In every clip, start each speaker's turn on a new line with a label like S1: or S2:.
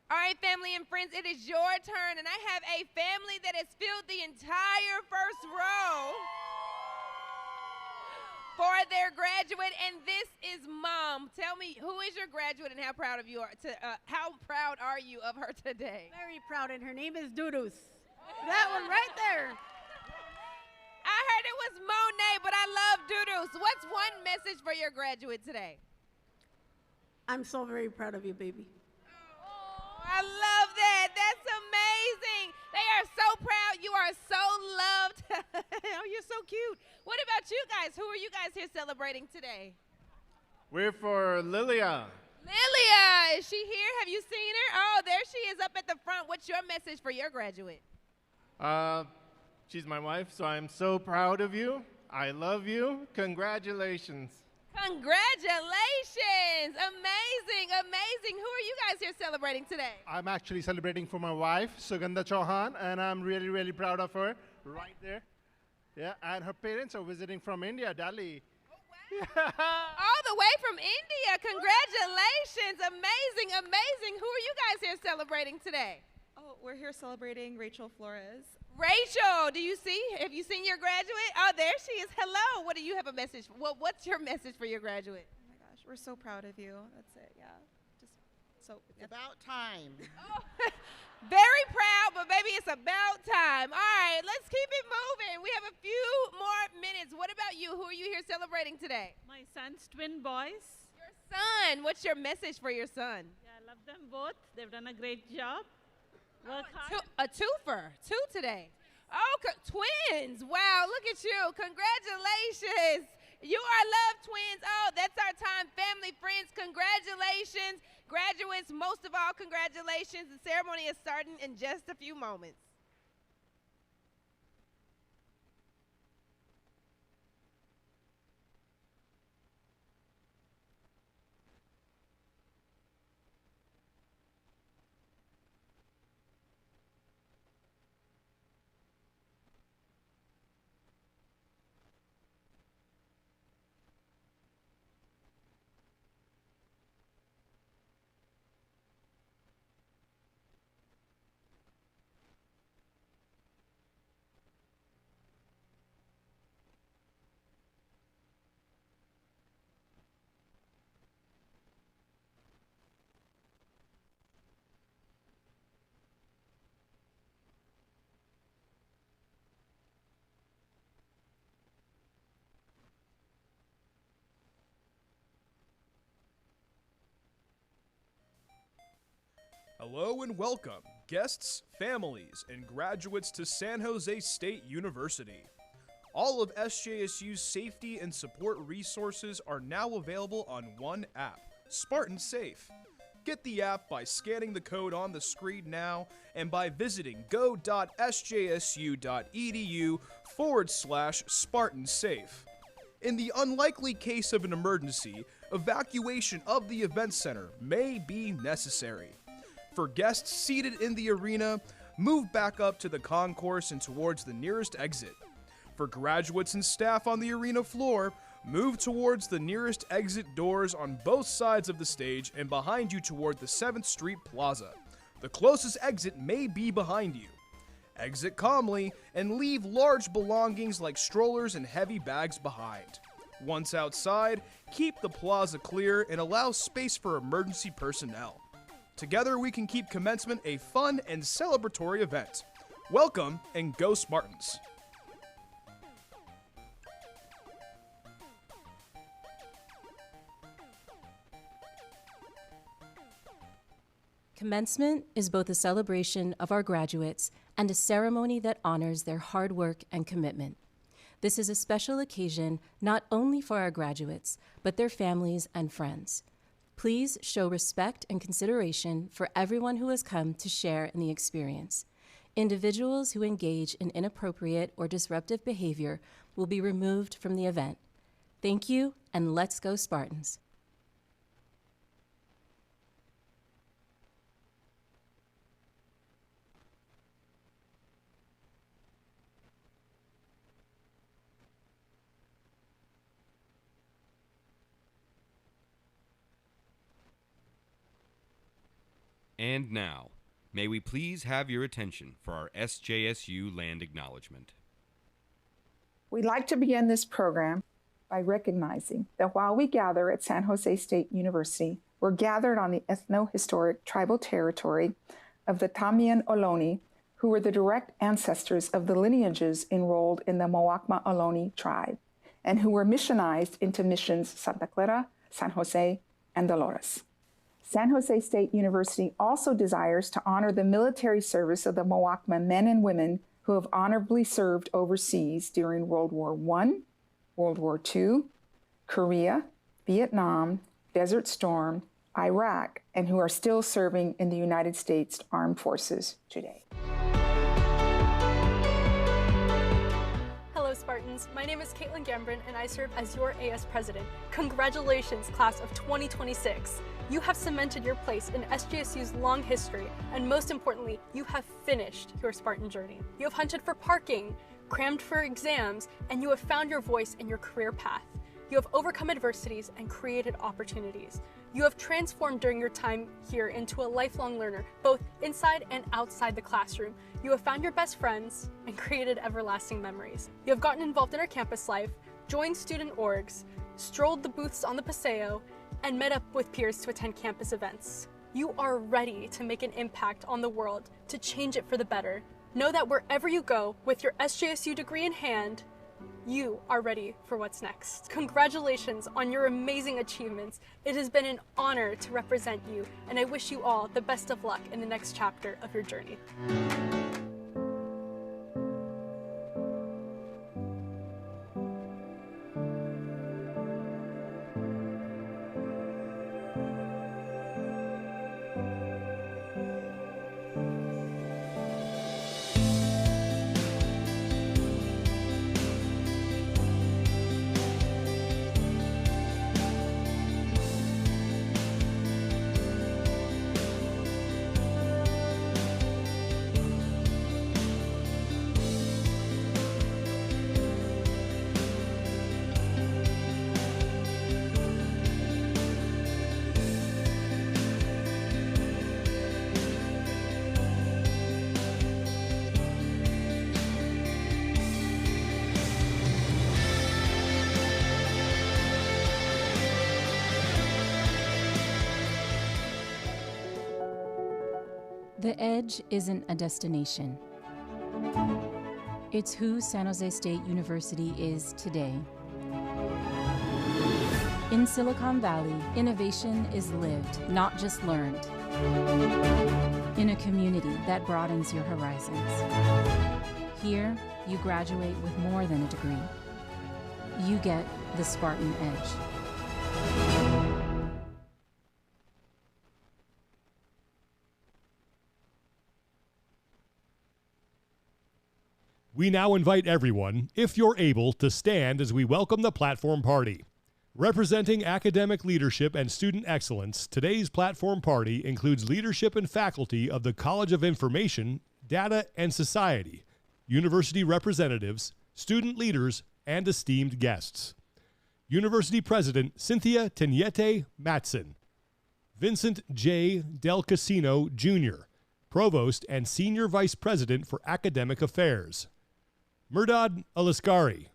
S1: All right, family and friends, it is your turn, and I have a family that has filled the entire first row for their graduate, and this is Mom. Tell me, who is your graduate, and how proud of you are? How proud are you of her today?
S2: Very proud, and her name is Dudus. That one right there.
S1: I heard it was Monet, but I love Dudus. What's one message for your graduate today?
S2: I'm so very proud of you, baby.
S1: I love that. That's amazing. They are so proud. You are so loved. Oh, you're so cute. What about you guys? Who are you guys here celebrating today?
S3: We're for Lilia.
S1: Lilia, is she here? Have you seen her? Oh, there she is up at the front. What's your message for your graduate?
S3: She's my wife, so I'm so proud of you. I love you. Congratulations.
S1: Congratulations. Amazing, amazing. Who are you guys here celebrating today?
S4: I'm actually celebrating for my wife, Sugandha Chauhan, and I'm really, really proud of her right there. Yeah, and her parents are visiting from India, Delhi.
S1: Oh, wow. All the way from India. Congratulations. Amazing, amazing. Who are you guys here celebrating today?
S5: Oh, we're here celebrating Rachel Flores.
S1: Rachel, have you seen your graduate? Oh, there she is. Hello. What do you have a message? What's your message for your graduate?
S5: Oh my gosh, we're so proud of you. That's it, yeah.
S6: It's about time.
S1: Oh, very proud, but baby, it's about time. All right, let's keep it moving. We have a few more minutes. What about you? Who are you here celebrating today?
S7: My son's twin boys.
S1: Your son. What's your message for your son?
S7: Yeah, I love them both. They've done a great job. Work hard.
S1: A twofer. Two today. Oh, twins. Wow, look at you. Congratulations. You are loved, twins. Oh, that's our time. Family, friends, congratulations. Graduates, most of all, congratulations. The ceremony is starting in just a few moments.
S8: Hello and welcome, guests, families, and graduates to San Jose State University. All of SJSU's safety and support resources are now available on one app, Spartan Safe. Get the app by scanning the code on the screen now and by visiting go.sjsu.edu/Spartan Safe. In the unlikely case of an emergency, evacuation of the event center may be necessary. For guests seated in the arena, move back up to the concourse and towards the nearest exit. For graduates and staff on the arena floor, move towards the nearest exit doors on both sides of the stage and behind you toward the 7th Street Plaza. The closest exit may be behind you. Exit calmly and leave large belongings like strollers and heavy bags behind. Once outside, keep the plaza clear and allow space for emergency personnel. Together we can keep commencement a fun and celebratory event. Welcome and go Spartans!
S9: Commencement is both a celebration of our graduates and a ceremony that honors their hard work and commitment. This is a special occasion not only for our graduates, but their families and friends. Please show respect and consideration for everyone who has come to share in the experience. Individuals who engage in inappropriate or disruptive behavior will be removed from the event. Thank you, and let's go Spartans.
S10: And now, may we please have your attention for our SJSU land acknowledgement.
S11: We'd like to begin this program by recognizing that while we gather at San Jose State University, we're gathered on the ethno-historic tribal territory of the Tamien Ohlone, who were the direct ancestors of the lineages enrolled in the Muwekma Ohlone tribe, and who were missionized into missions Santa Clara, San Jose, and Dolores. San Jose State University also desires to honor the military service of the Muwekma men and women who have honorably served overseas during World War I, World War II, Korea, Vietnam, Desert Storm, Iraq, and who are still serving in the United States Armed Forces today.
S12: Hello, Spartans. My name is Caitlin Gambrin, and I serve as your AS President. Congratulations, class of 2026. You have cemented your place in SJSU's long history, and most importantly, you have finished your Spartan journey. You have hunted for parking, crammed for exams, and you have found your voice in your career path. You have overcome adversities and created opportunities. You have transformed during your time here into a lifelong learner, both inside and outside the classroom. You have found your best friends and created everlasting memories. You have gotten involved in our campus life, joined student orgs, strolled the booths on the Paseo, and met up with peers to attend campus events. You are ready to make an impact on the world, to change it for the better. Know that wherever you go, with your SJSU degree in hand, you are ready for what's next. Congratulations on your amazing achievements. It has been an honor to represent you, and I wish you all the best of luck in the next chapter of your journey.
S9: The Edge isn't a destination. It's who San Jose State University is today. In Silicon Valley, innovation is lived, not just learned. In a community that broadens your horizons. Here, you graduate with more than a degree. You get the Spartan Edge.
S13: We now invite everyone, if you're able, to stand as we welcome the platform party. Representing academic leadership and student excellence, today's platform party includes leadership and faculty of the College of Information, Data, and Society, university representatives, student leaders, and esteemed guests. University President Cynthia Teniete Matson, Vincent J. Del Casino, Jr., Provost and Senior Vice President for Academic Affairs, Murdad Alaskari,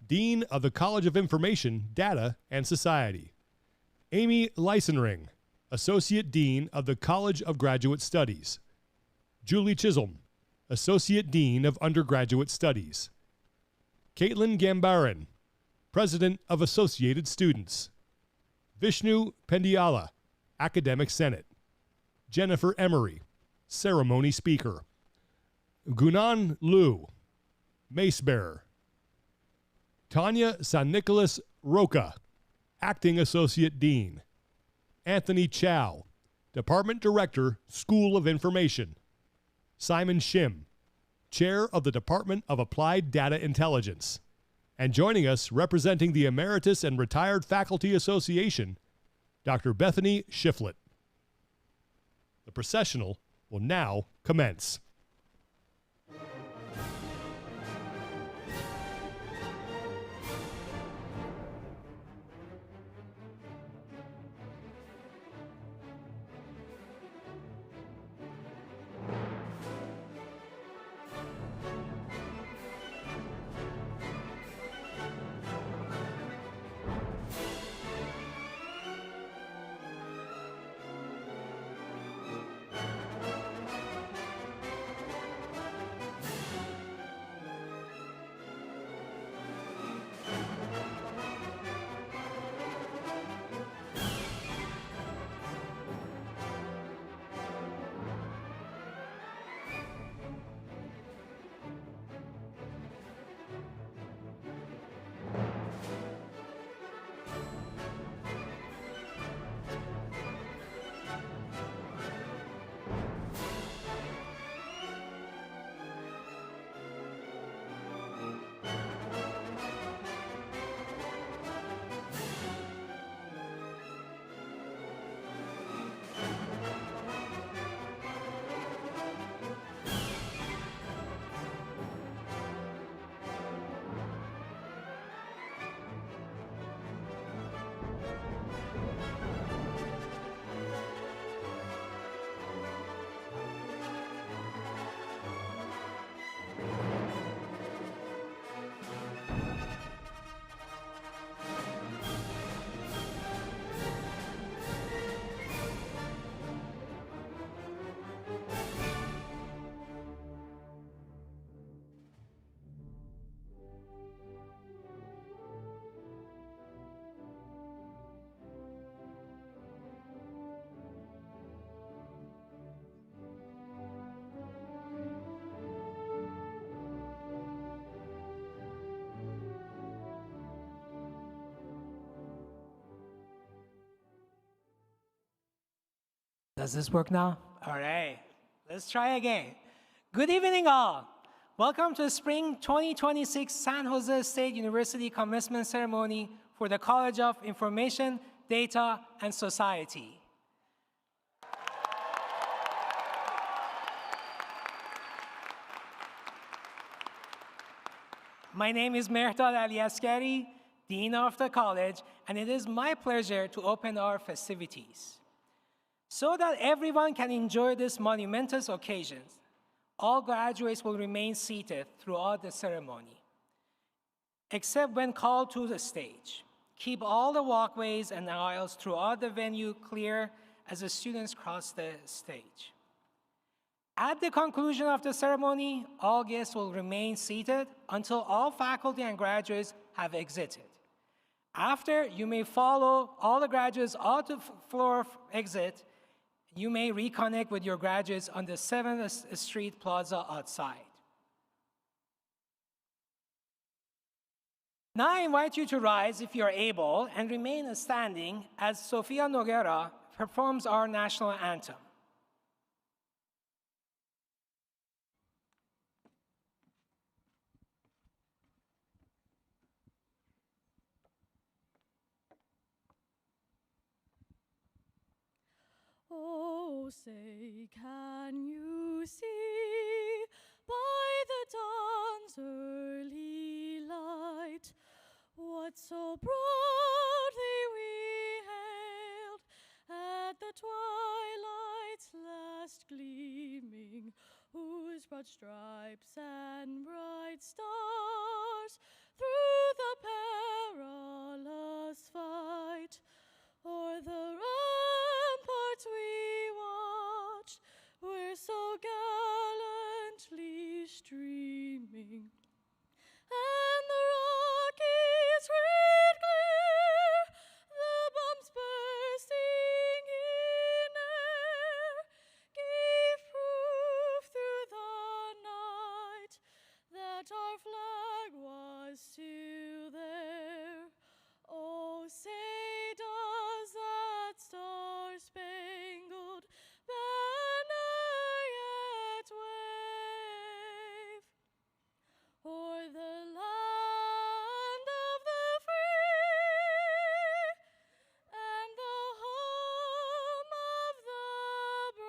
S13: Dean of the College of Information, Data, and Society, Amy Leisenring, Associate Dean of the College of Graduate Studies, Julie Chisholm, Associate Dean of Undergraduate Studies, Caitlin Gambaran, President of Associated Students, Vishnu Pendiala, Academic Senate, Jennifer Emery, Ceremony Speaker, Gunan Liu, Mace Bearer, Tanya San Nicolas Roca, Acting Associate Dean, Anthony Chow, Department Director, School of Information, Simon Shim, Chair of the Department of Applied Data Intelligence, and joining us representing the Emeritus and Retired Faculty Association, Dr. Bethany Shiflett. The processional will now commence.
S14: Does this work now? All right, let's try again. Good evening, all. Welcome to the Spring 2026 San Jose State University commencement ceremony for the College of Information, Data, and Society. My name is Mehdad Ali Askari, Dean of the College, and it is my pleasure to open our festivities. So that everyone can enjoy this monumentous occasion, all graduates will remain seated throughout the ceremony, except when called to the stage. Keep all the walkways and aisles throughout the venue clear as the students cross the stage. At the conclusion of the ceremony, all guests will remain seated until all faculty and graduates have exited. After, you may follow all the graduates out the floor exit. You may reconnect with your graduates on the 7th Street Plaza outside. Now I invite you to rise if you are able and remain standing as Sofia Noguera performs our national anthem.
S12: Oh, say, can you see by the dawn's early light what so proudly we hailed at the twilight's last gleaming, whose broad stripes and bright stars through the perilous fight o'er the ramparts we watched, were so gallantly streaming, and the Rockies' red glare, the bombs bursting in air, gave proof through the night that our flag was still there. Oh, say does that star-spangled banner yet wave o'er the land of the free and the home of the brave?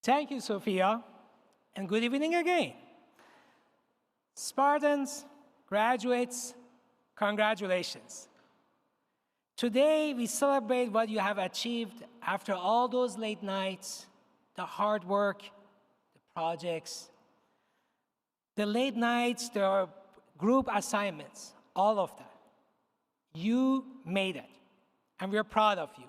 S14: Thank you, Sophia, and good evening again. Spartans, graduates, congratulations. Today, we celebrate what you have achieved after all those late nights, the hard work, the projects, the late nights, the group assignments, all of that. You made it, and we're proud of you.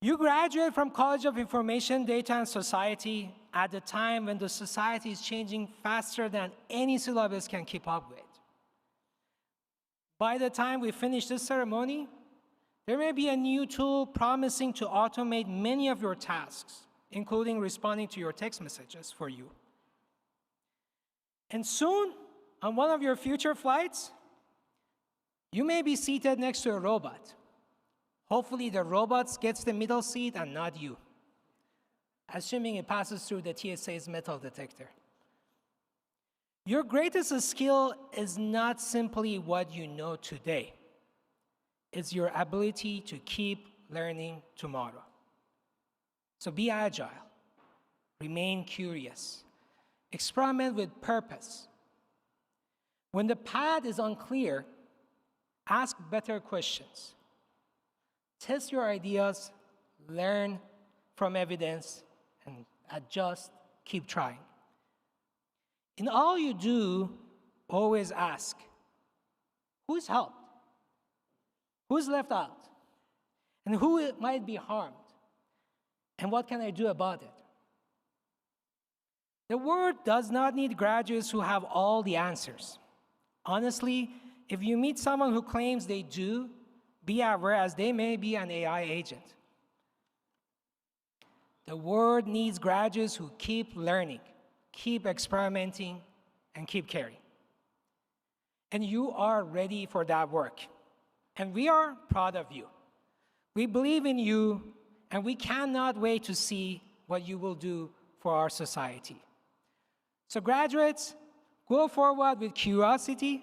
S14: You graduate from College of Information, Data, and Society at a time when the society is changing faster than any syllabus can keep up with. By the time we finish this ceremony, there may be a new tool promising to automate many of your tasks, including responding to your text messages for you. And soon, on one of your future flights, you may be seated next to a robot. Hopefully the robot gets the middle seat and not you, assuming it passes through the TSA's metal detector. Your greatest skill is not simply what you know today. It's your ability to keep learning tomorrow. So be agile, remain curious, experiment with purpose. When the path is unclear, ask better questions. Test your ideas, learn from evidence, and adjust, keep trying. In all you do, always ask, who's helped? Who's left out? And who might be harmed? And what can I do about it? The world does not need graduates who have all the answers. Honestly, if you meet someone who claims they do, be aware as they may be an AI agent. The world needs graduates who keep learning, keep experimenting, and keep caring. And you are ready for that work. And we are proud of you. We believe in you, and we cannot wait to see what you will do for our society. So graduates, go forward with curiosity,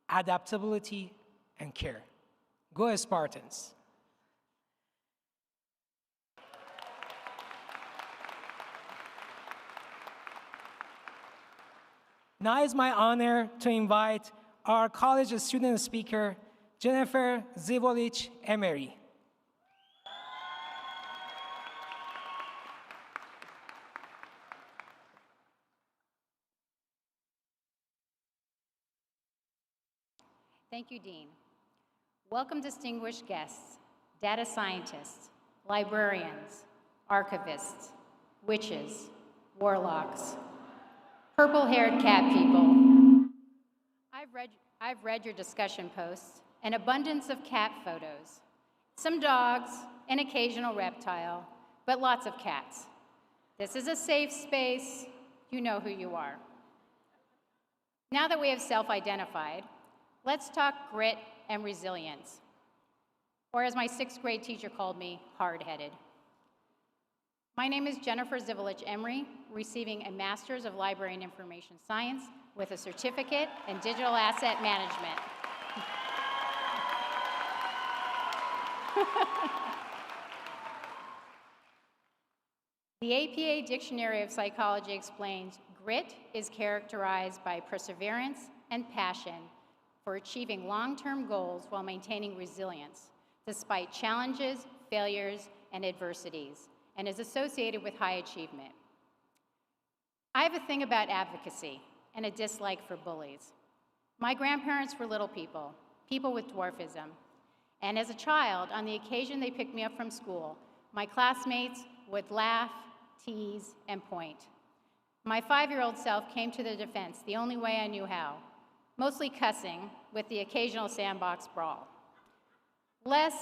S14: adaptability, and care. Go Spartans. Now it's my honor to invite our college student speaker, Jennifer Zivolich-Emery.
S15: Thank you, Dean. Welcome, distinguished guests, data scientists, librarians, archivists, witches, warlocks, purple-haired cat people. I've read your discussion posts, an abundance of cat photos, some dogs, an occasional reptile, but lots of cats. This is a safe space. You know who you are. Now that we have self-identified, let's talk grit and resilience, or as my 6th grade teacher called me, hard-headed. My name is Jennifer Zivolich-Emery, receiving a Master's of Library and Information Science with a certificate in Digital Asset Management. The APA Dictionary of Psychology explains, grit is characterized by perseverance and passion for achieving long-term goals while maintaining resilience, despite challenges, failures, and adversities, and is associated with high achievement. I have a thing about advocacy and a dislike for bullies. My grandparents were little people, people with dwarfism, and as a child, on the occasion they picked me up from school, my classmates would laugh, tease, and point. My 5-year-old self came to the defense the only way I knew how, mostly cussing with the occasional sandbox brawl. Less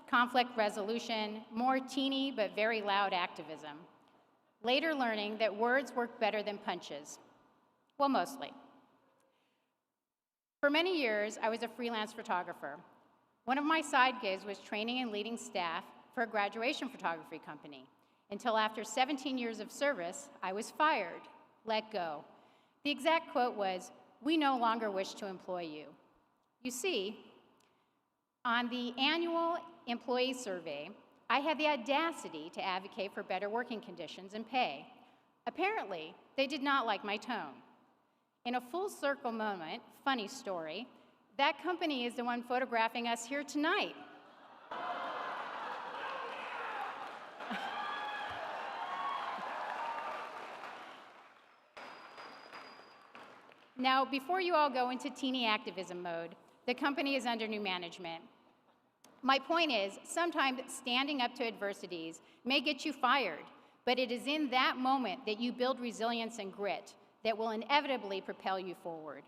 S15: conflict resolution, more teeny but very loud activism. Later learning that words work better than punches. Well, mostly. For many years, I was a freelance photographer. One of my side gigs was training and leading staff for a graduation photography company, until after 17 years of service, I was fired, let go. The exact quote was, "We no longer wish to employ you." You see, on the annual employee survey, I had the audacity to advocate for better working conditions and pay. Apparently, they did not like my tone. In a full circle moment, funny story, that company is the one photographing us here tonight. Now, before you all go into teeny activism mode, the company is under new management. My point is, sometimes standing up to adversities may get you fired, but it is in that moment that you build resilience and grit that will inevitably propel you forward.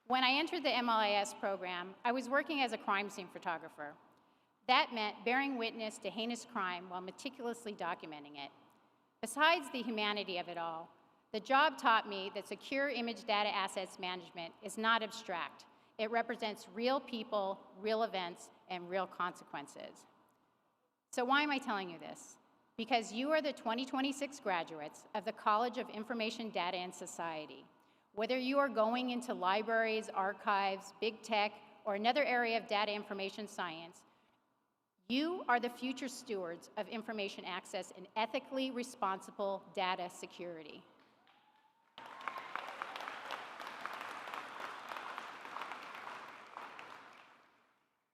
S15: When I entered the MLIS program, I was working as a crime scene photographer. That meant bearing witness to heinous crime while meticulously documenting it. Besides the humanity of it all, the job taught me that secure image data assets management is not abstract. It represents real people, real events, and real consequences. So why am I telling you this? Because you are the 2026 graduates of the College of Information Data and Society. Whether you are going into libraries, archives, big tech, or another area of data information science, you are the future stewards of information access and ethically responsible data security.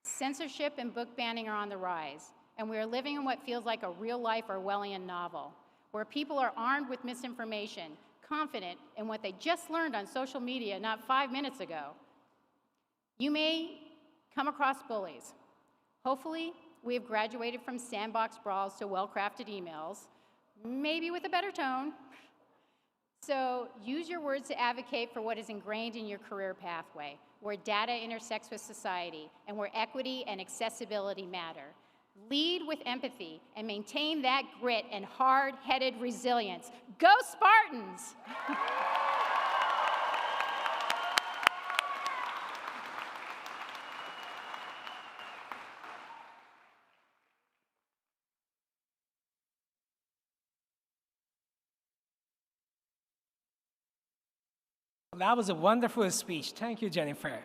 S15: Censorship and book banning are on the rise, and we are living in what feels like a real-life Orwellian novel, where people are armed with misinformation, confident in what they just learned on social media not 5 minutes ago. You may come across bullies. Hopefully, we have graduated from sandbox brawls to well-crafted emails, maybe with a better tone. So use your words to advocate for what is ingrained in your career pathway, where data intersects with society, and where equity and accessibility matter. Lead with empathy and maintain that grit and hard-headed resilience. Go Spartans!
S14: That was a wonderful speech. Thank you, Jennifer.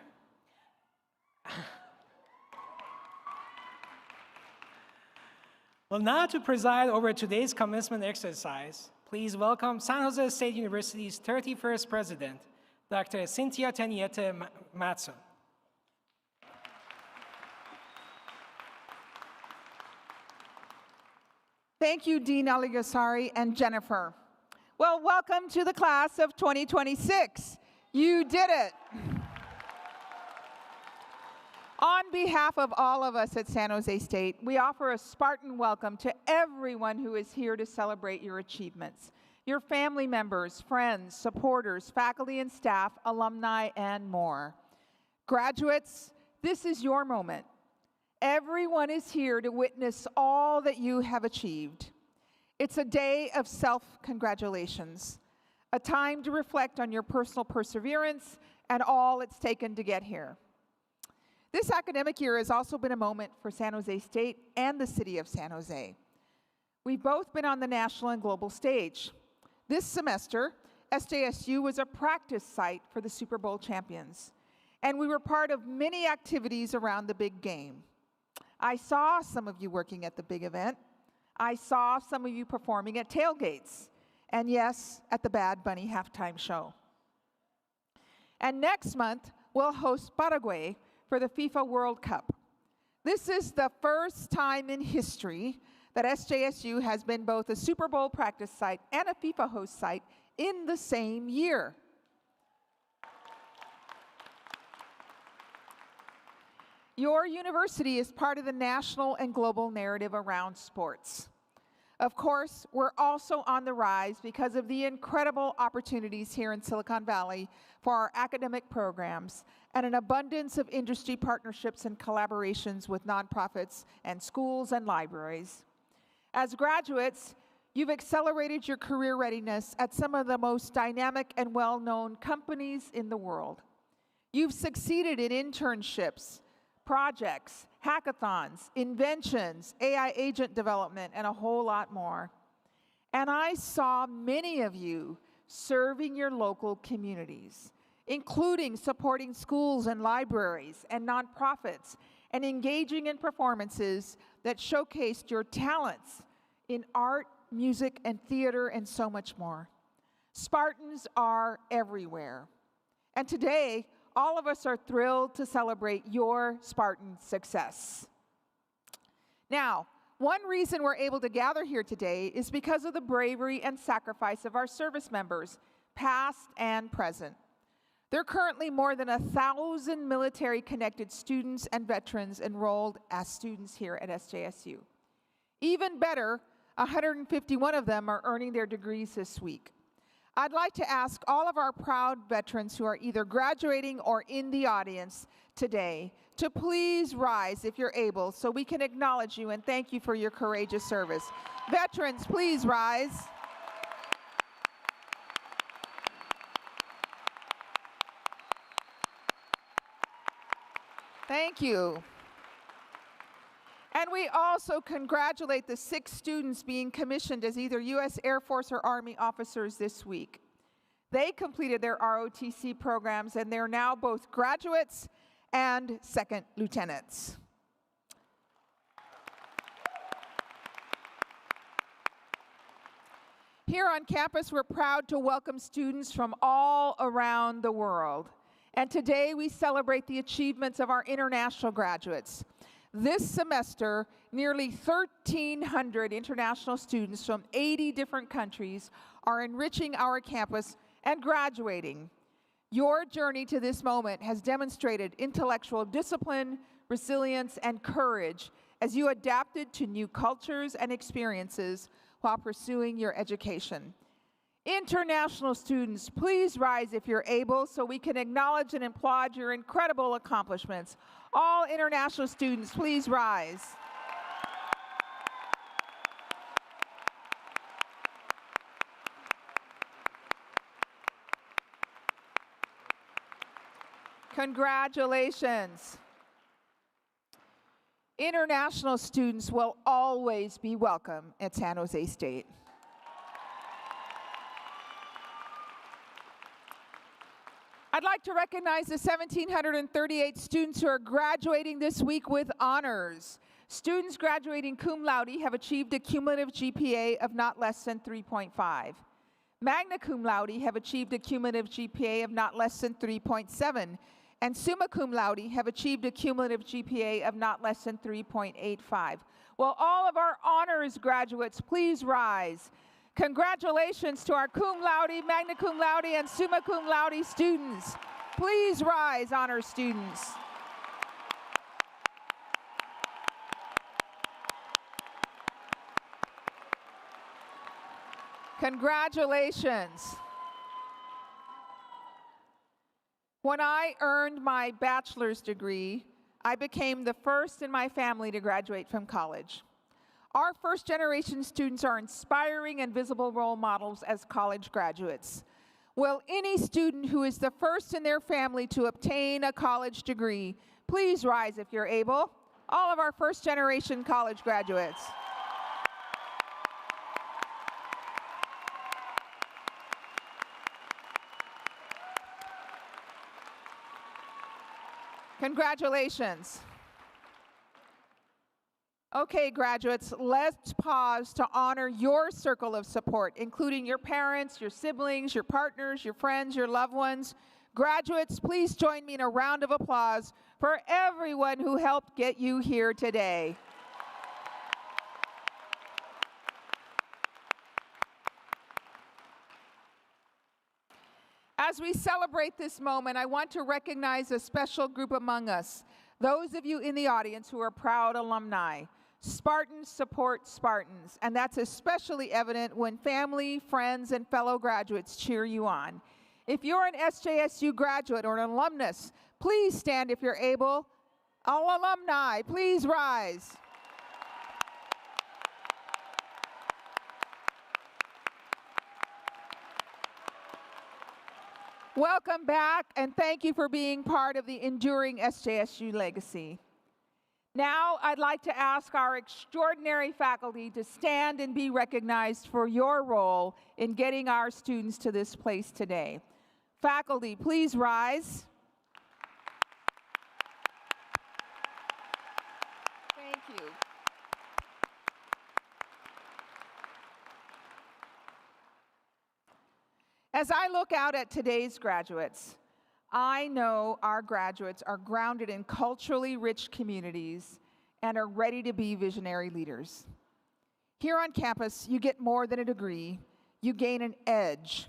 S14: Well, now to preside over today's commencement exercise, please welcome San Jose State University's 31st president, Dr. Cynthia Teniete Matson.
S16: Thank you, Dean Aligasari and Jennifer. Well, welcome to the class of 2026. You did it. On behalf of all of us at San Jose State, we offer a Spartan welcome to everyone who is here to celebrate your achievements. Your family members, friends, supporters, faculty and staff, alumni, and more. Graduates, this is your moment. Everyone is here to witness all that you have achieved. It's a day of self-congratulations, a time to reflect on your personal perseverance and all it's taken to get here. This academic year has also been a moment for San Jose State and the city of San Jose. We've both been on the national and global stage. This semester, SJSU was a practice site for the Super Bowl champions, and we were part of many activities around the big game. I saw some of you working at the big event. I saw some of you performing at tailgates, and yes, at the Bad Bunny halftime show. And next month, we'll host Paraguay for the FIFA World Cup. This is the first time in history that SJSU has been both a Super Bowl practice site and a FIFA host site in the same year. Your university is part of the national and global narrative around sports. Of course, we're also on the rise because of the incredible opportunities here in Silicon Valley for our academic programs and an abundance of industry partnerships and collaborations with nonprofits and schools and libraries. As graduates, you've accelerated your career readiness at some of the most dynamic and well-known companies in the world. You've succeeded in internships, projects, hackathons, inventions, AI agent development, and a whole lot more. And I saw many of you serving your local communities, including supporting schools and libraries and nonprofits, and engaging in performances that showcased your talents in art, music, and theater, and so much more. Spartans are everywhere. And today, all of us are thrilled to celebrate your Spartan success. Now, one reason we're able to gather here today is because of the bravery and sacrifice of our service members, past and present. There are currently more than 1,000 military-connected students and veterans enrolled as students here at SJSU. Even better, 151 of them are earning their degrees this week. I'd like to ask all of our proud veterans who are either graduating or in the audience today to please rise if you're able so we can acknowledge you and thank you for your courageous service. Veterans, please rise. Thank you. And we also congratulate the 6 students being commissioned as either U.S. Air Force or Army officers this week. They completed their ROTC programs, and they're now both graduates and second lieutenants. Here on campus, we're proud to welcome students from all around the world. And today we celebrate the achievements of our international graduates. This semester, nearly 1,300 international students from 80 different countries are enriching our campus and graduating. Your journey to this moment has demonstrated intellectual discipline, resilience, and courage as you adapted to new cultures and experiences while pursuing your education. International students, please rise if you're able so we can acknowledge and applaud your incredible accomplishments. All international students, please rise. Congratulations. International students will always be welcome at San Jose State. I'd like to recognize the 1,738 students who are graduating this week with honors. Students graduating cum laude have achieved a cumulative GPA of not less than 3.5. Magna cum laude have achieved a cumulative GPA of not less than 3.7. And summa cum laude have achieved a cumulative GPA of not less than 3.85. Will all of our honors graduates please rise? Congratulations to our cum laude, magna cum laude, and summa cum laude students. Please rise, honor students. Congratulations. When I earned my bachelor's degree, I became the first in my family to graduate from college. Our first-generation students are inspiring and visible role models as college graduates. Will any student who is the first in their family to obtain a college degree please rise if you're able? All of our first-generation college graduates. Congratulations. Okay, graduates, let's pause to honor your circle of support, including your parents, your siblings, your partners, your friends, your loved ones. Graduates, please join me in a round of applause for everyone who helped get you here today. As we celebrate this moment, I want to recognize a special group among us, those of you in the audience who are proud alumni. Spartans support Spartans, and that's especially evident when family, friends, and fellow graduates cheer you on. If you're an SJSU graduate or an alumnus, please stand if you're able. All alumni, please rise. Welcome back, and thank you for being part of the enduring SJSU legacy. Now, I'd like to ask our extraordinary faculty to stand and be recognized for your role in getting our students to this place today. Faculty, please rise. Thank you. As I look out at today's graduates, I know our graduates are grounded in culturally rich communities and are ready to be visionary leaders. Here on campus, you get more than a degree, you gain an edge.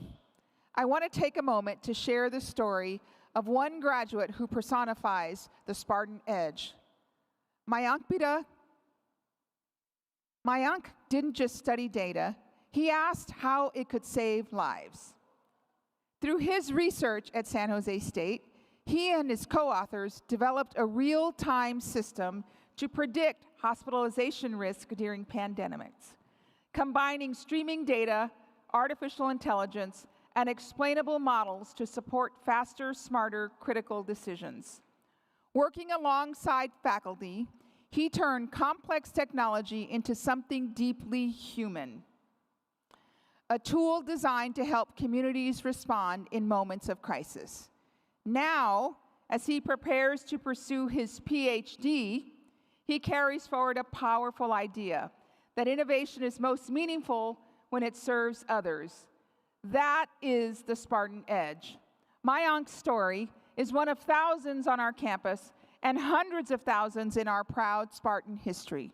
S16: I want to take a moment to share the story of one graduate who personifies the Spartan edge. Mayank didn't just study data, he asked how it could save lives. Through his research at San Jose State, he and his co-authors developed a real-time system to predict hospitalization risk during pandemics, combining streaming data, artificial intelligence, and explainable models to support faster, smarter, critical decisions. Working alongside faculty, he turned complex technology into something deeply human. A tool designed to help communities respond in moments of crisis. Now, as he prepares to pursue his PhD, he carries forward a powerful idea that innovation is most meaningful when it serves others. That is the Spartan edge. Mayank's story is one of thousands on our campus and hundreds of thousands in our proud Spartan history.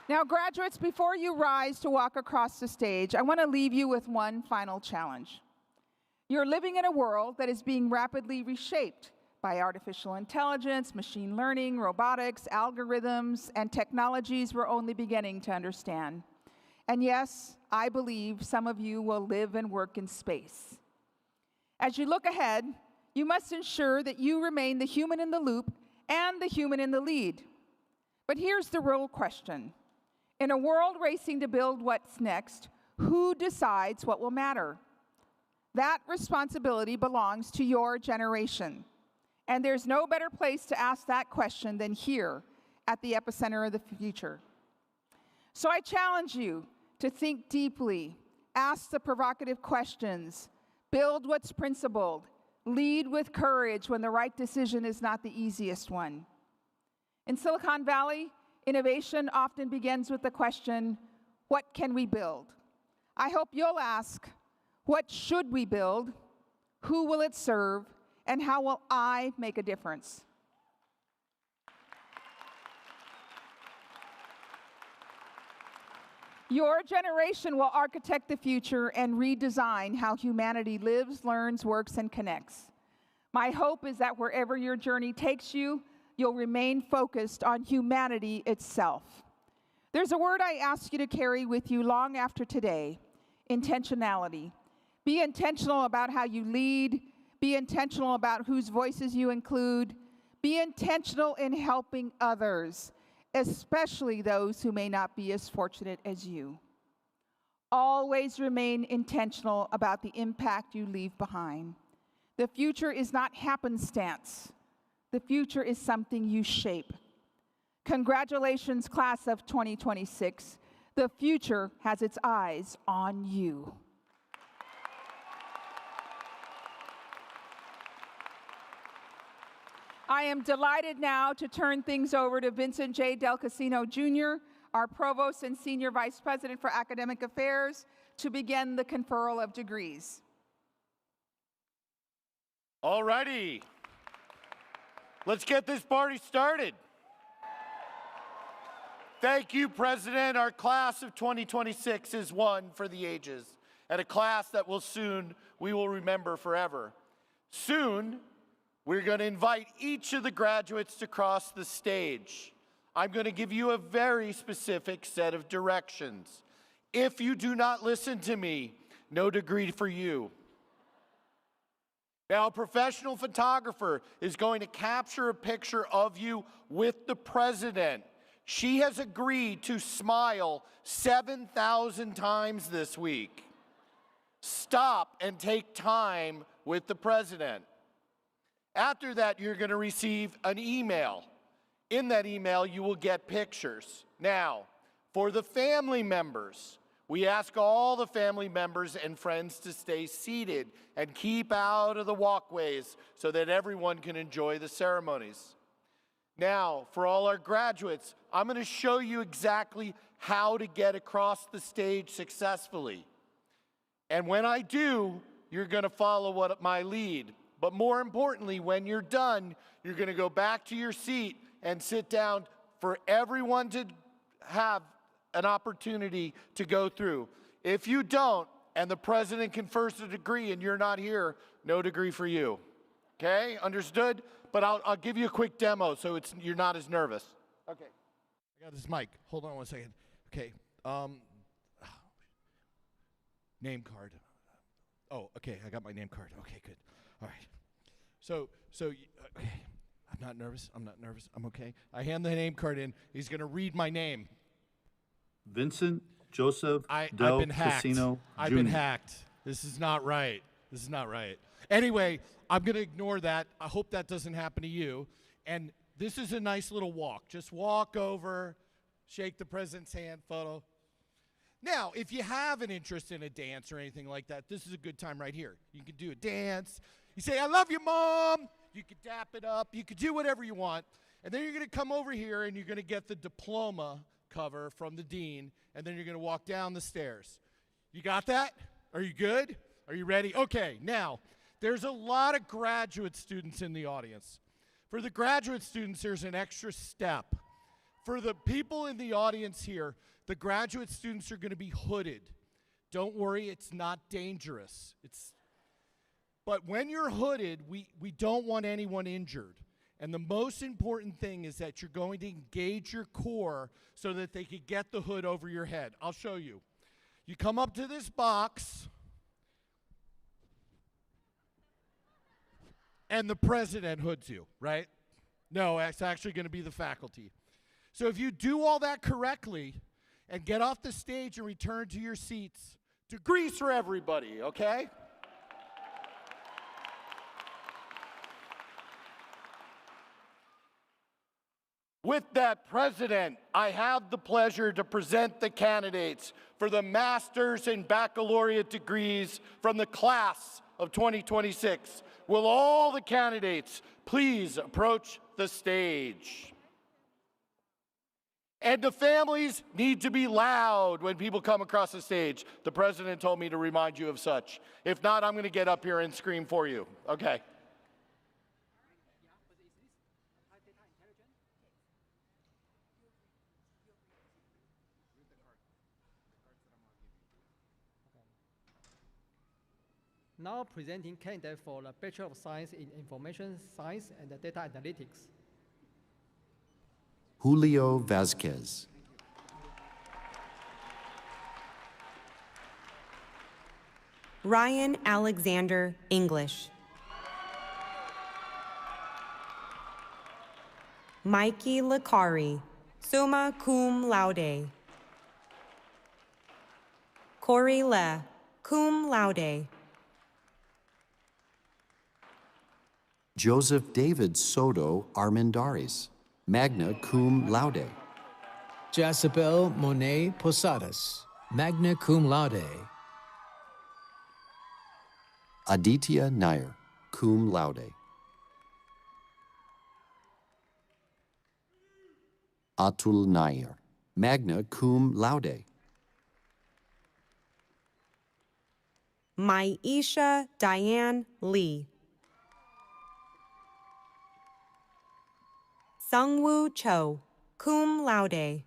S16: Now, graduates, before you rise to walk across the stage, I want to leave you with one final challenge. You're living in a world that is being rapidly reshaped by artificial intelligence, machine learning, robotics, algorithms, and technologies we're only beginning to understand. And yes, I believe some of you will live and work in space. As you look ahead, you must ensure that you remain the human in the loop and the human in the lead. But here's the real question. In a world racing to build what's next, who decides what will matter? That responsibility belongs to your generation. And there's no better place to ask that question than here at the epicenter of the future. So I challenge you to think deeply, ask the provocative questions, build what's principled, lead with courage when the right decision is not the easiest one. In Silicon Valley, innovation often begins with the question, what can we build? I hope you'll ask, what should we build? Who will it serve? And how will I make a difference? Your generation will architect the future and redesign how humanity lives, learns, works, and connects. My hope is that wherever your journey takes you, you'll remain focused on humanity itself. There's a word I ask you to carry with you long after today, intentionality. Be intentional about how you lead. Be intentional about whose voices you include. Be intentional in helping others, especially those who may not be as fortunate as you. Always remain intentional about the impact you leave behind. The future is not happenstance. The future is something you shape. Congratulations, class of 2026. The future has its eyes on you. I am delighted now to turn things over to Vincent J. Del Casino, Jr., our Provost and Senior Vice President for Academic Affairs, to begin the conferral of degrees.
S17: All righty. Let's get this party started. Thank you, President. Our class of 2026 is one for the ages, and a class that we will remember forever. Soon, we're going to invite each of the graduates to cross the stage. I'm going to give you a very specific set of directions. If you do not listen to me, no degree for you. Now, a professional photographer is going to capture a picture of you with the president. She has agreed to smile 7,000 times this week. Stop and take time with the president. After that, you're going to receive an email. In that email, you will get pictures. Now, for the family members, we ask all the family members and friends to stay seated and keep out of the walkways so that everyone can enjoy the ceremonies. Now, for all our graduates, I'm going to show you exactly how to get across the stage successfully. And when I do, you're going to follow my lead. But more importantly, when you're done, you're going to go back to your seat and sit down for everyone to have an opportunity to go through. If you don't, and the president confers a degree and you're not here, no degree for you. Okay, understood? But I'll give you a quick demo so you're not as nervous. Okay, I got this mic. Hold on one second. Okay, name card. Oh, okay, I got my name card. Okay, good. All right. So, okay. I'm not nervous. I'm okay. I hand the name card in. He's going to read my name.
S18: Vincent Joseph
S17: I've
S18: Del
S17: been hacked.
S18: Casino Jr.
S17: I've been hacked. This is not right. Anyway, I'm going to ignore that. I hope that doesn't happen to you. And this is a nice little walk. Just walk over, shake the president's hand, photo. Now, if you have an interest in a dance or anything like that, this is a good time right here. You can do a dance. You say, I love you, Mom. You could dap it up. You could do whatever you want. And then you're going to come over here and you're going to get the diploma cover from the dean. And then you're going to walk down the stairs. You got that? Are you good? Are you ready? Okay, now, there's a lot of graduate students in the audience. For the graduate students, there's an extra step. For the people in the audience here, the graduate students are going to be hooded. Don't worry, it's not dangerous. But when you're hooded, we don't want anyone injured. And the most important thing is that you're going to engage your core so that they can get the hood over your head. I'll show you. You come up to this box, and the president hoods you, right? No, it's actually going to be the faculty. So if you do all that correctly and get off the stage and return to your seats, degrees for everybody, okay? With that, President, I have the pleasure to present the candidates for the master's and baccalaureate degrees from the class of 2026. Will all the candidates please approach the stage? And the families need to be loud when people come across the stage. The president told me to remind you of such. If not, I'm going to get up here and scream for you. Okay.
S19: Now presenting candidate for the Bachelor of Science in Information Science and Data Analytics.
S20: Julio Vazquez.
S21: Ryan Alexander, English. Mikey Lakari, summa cum laude. Corey Le, cum laude.
S20: Joseph David Soto Armendaris, magna cum laude.
S22: Jacibel Monet Posadas, magna cum laude.
S20: Aditya Nair, cum laude. Atul Nair, magna cum laude.
S21: Maisha Diane Lee. Sungwoo Cho, cum laude.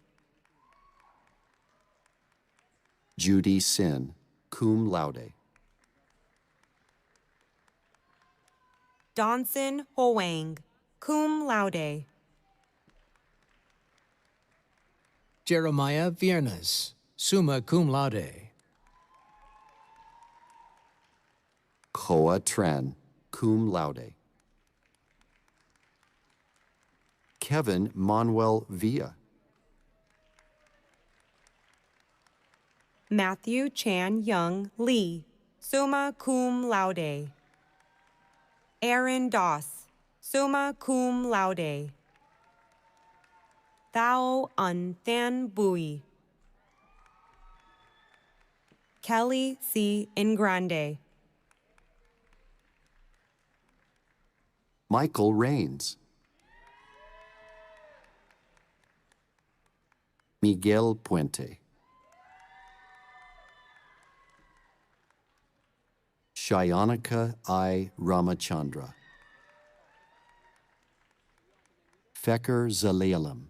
S20: Judy Sin, cum laude.
S21: Donson Hoang, cum laude.
S22: Jeremiah Viernes, summa cum laude.
S20: Koa Tren, cum laude. Kevin Manuel Villa.
S21: Matthew Chan Young Lee, summa cum laude. Aaron Doss, summa cum laude. Thao Un Than Bui. Kelly C. Ingrande.
S20: Michael Rains. Miguel Puente. Shayanika I. Ramachandra. Feker Zalalam.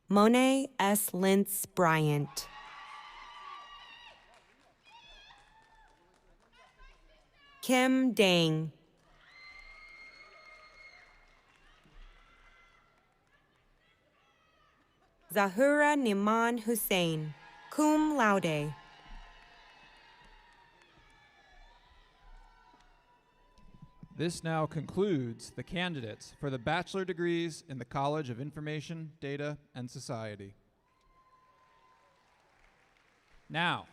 S21: Monet S. Lintz Bryant. Kim Dang. Zahura Niman Hussein, cum laude.
S23: This now concludes the candidates for the bachelor degrees in the College of Information, Data, and Society. Now,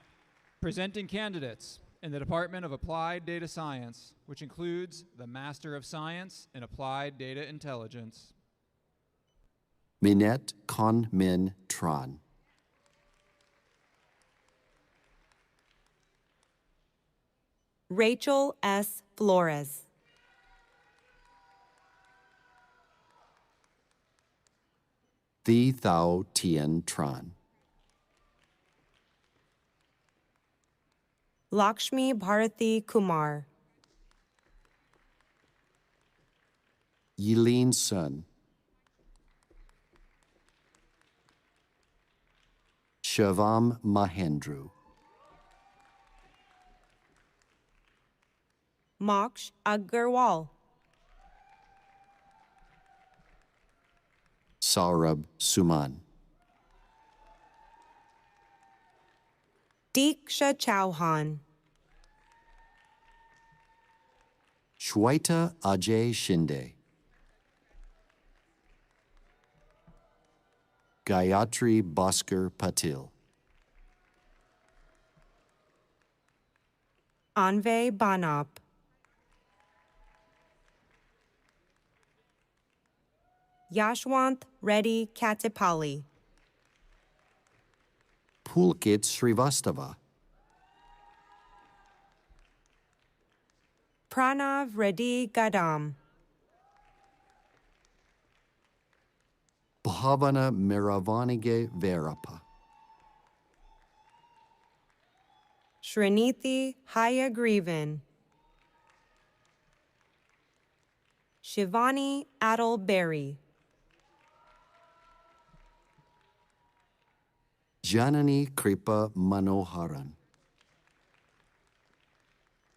S23: presenting candidates in the Department of Applied Data Science, which includes the Master of Science in Applied Data Intelligence.
S20: Minette Con Min Tran.
S21: Rachel S. Flores.
S20: Thi Thao Tien Tran.
S21: Lakshmi Bharati Kumar.
S20: Yilin Sun. Shivam Mahendru.
S21: Moksh Agarwal.
S20: Saurabh Suman.
S21: Diksha Chauhan.
S20: Shwaita Ajay Shinde. Gayatri Bhaskar Patil.
S21: Anve Banap. Yashwant Reddy Katipalli.
S20: Pulkit Srivastava.
S21: Pranav Reddy Gadam.
S20: Bhavana Miravanige Verappa.
S21: Srinithi Hayagrivan. Shivani Adelberry.
S20: Janani Kripa Manoharan.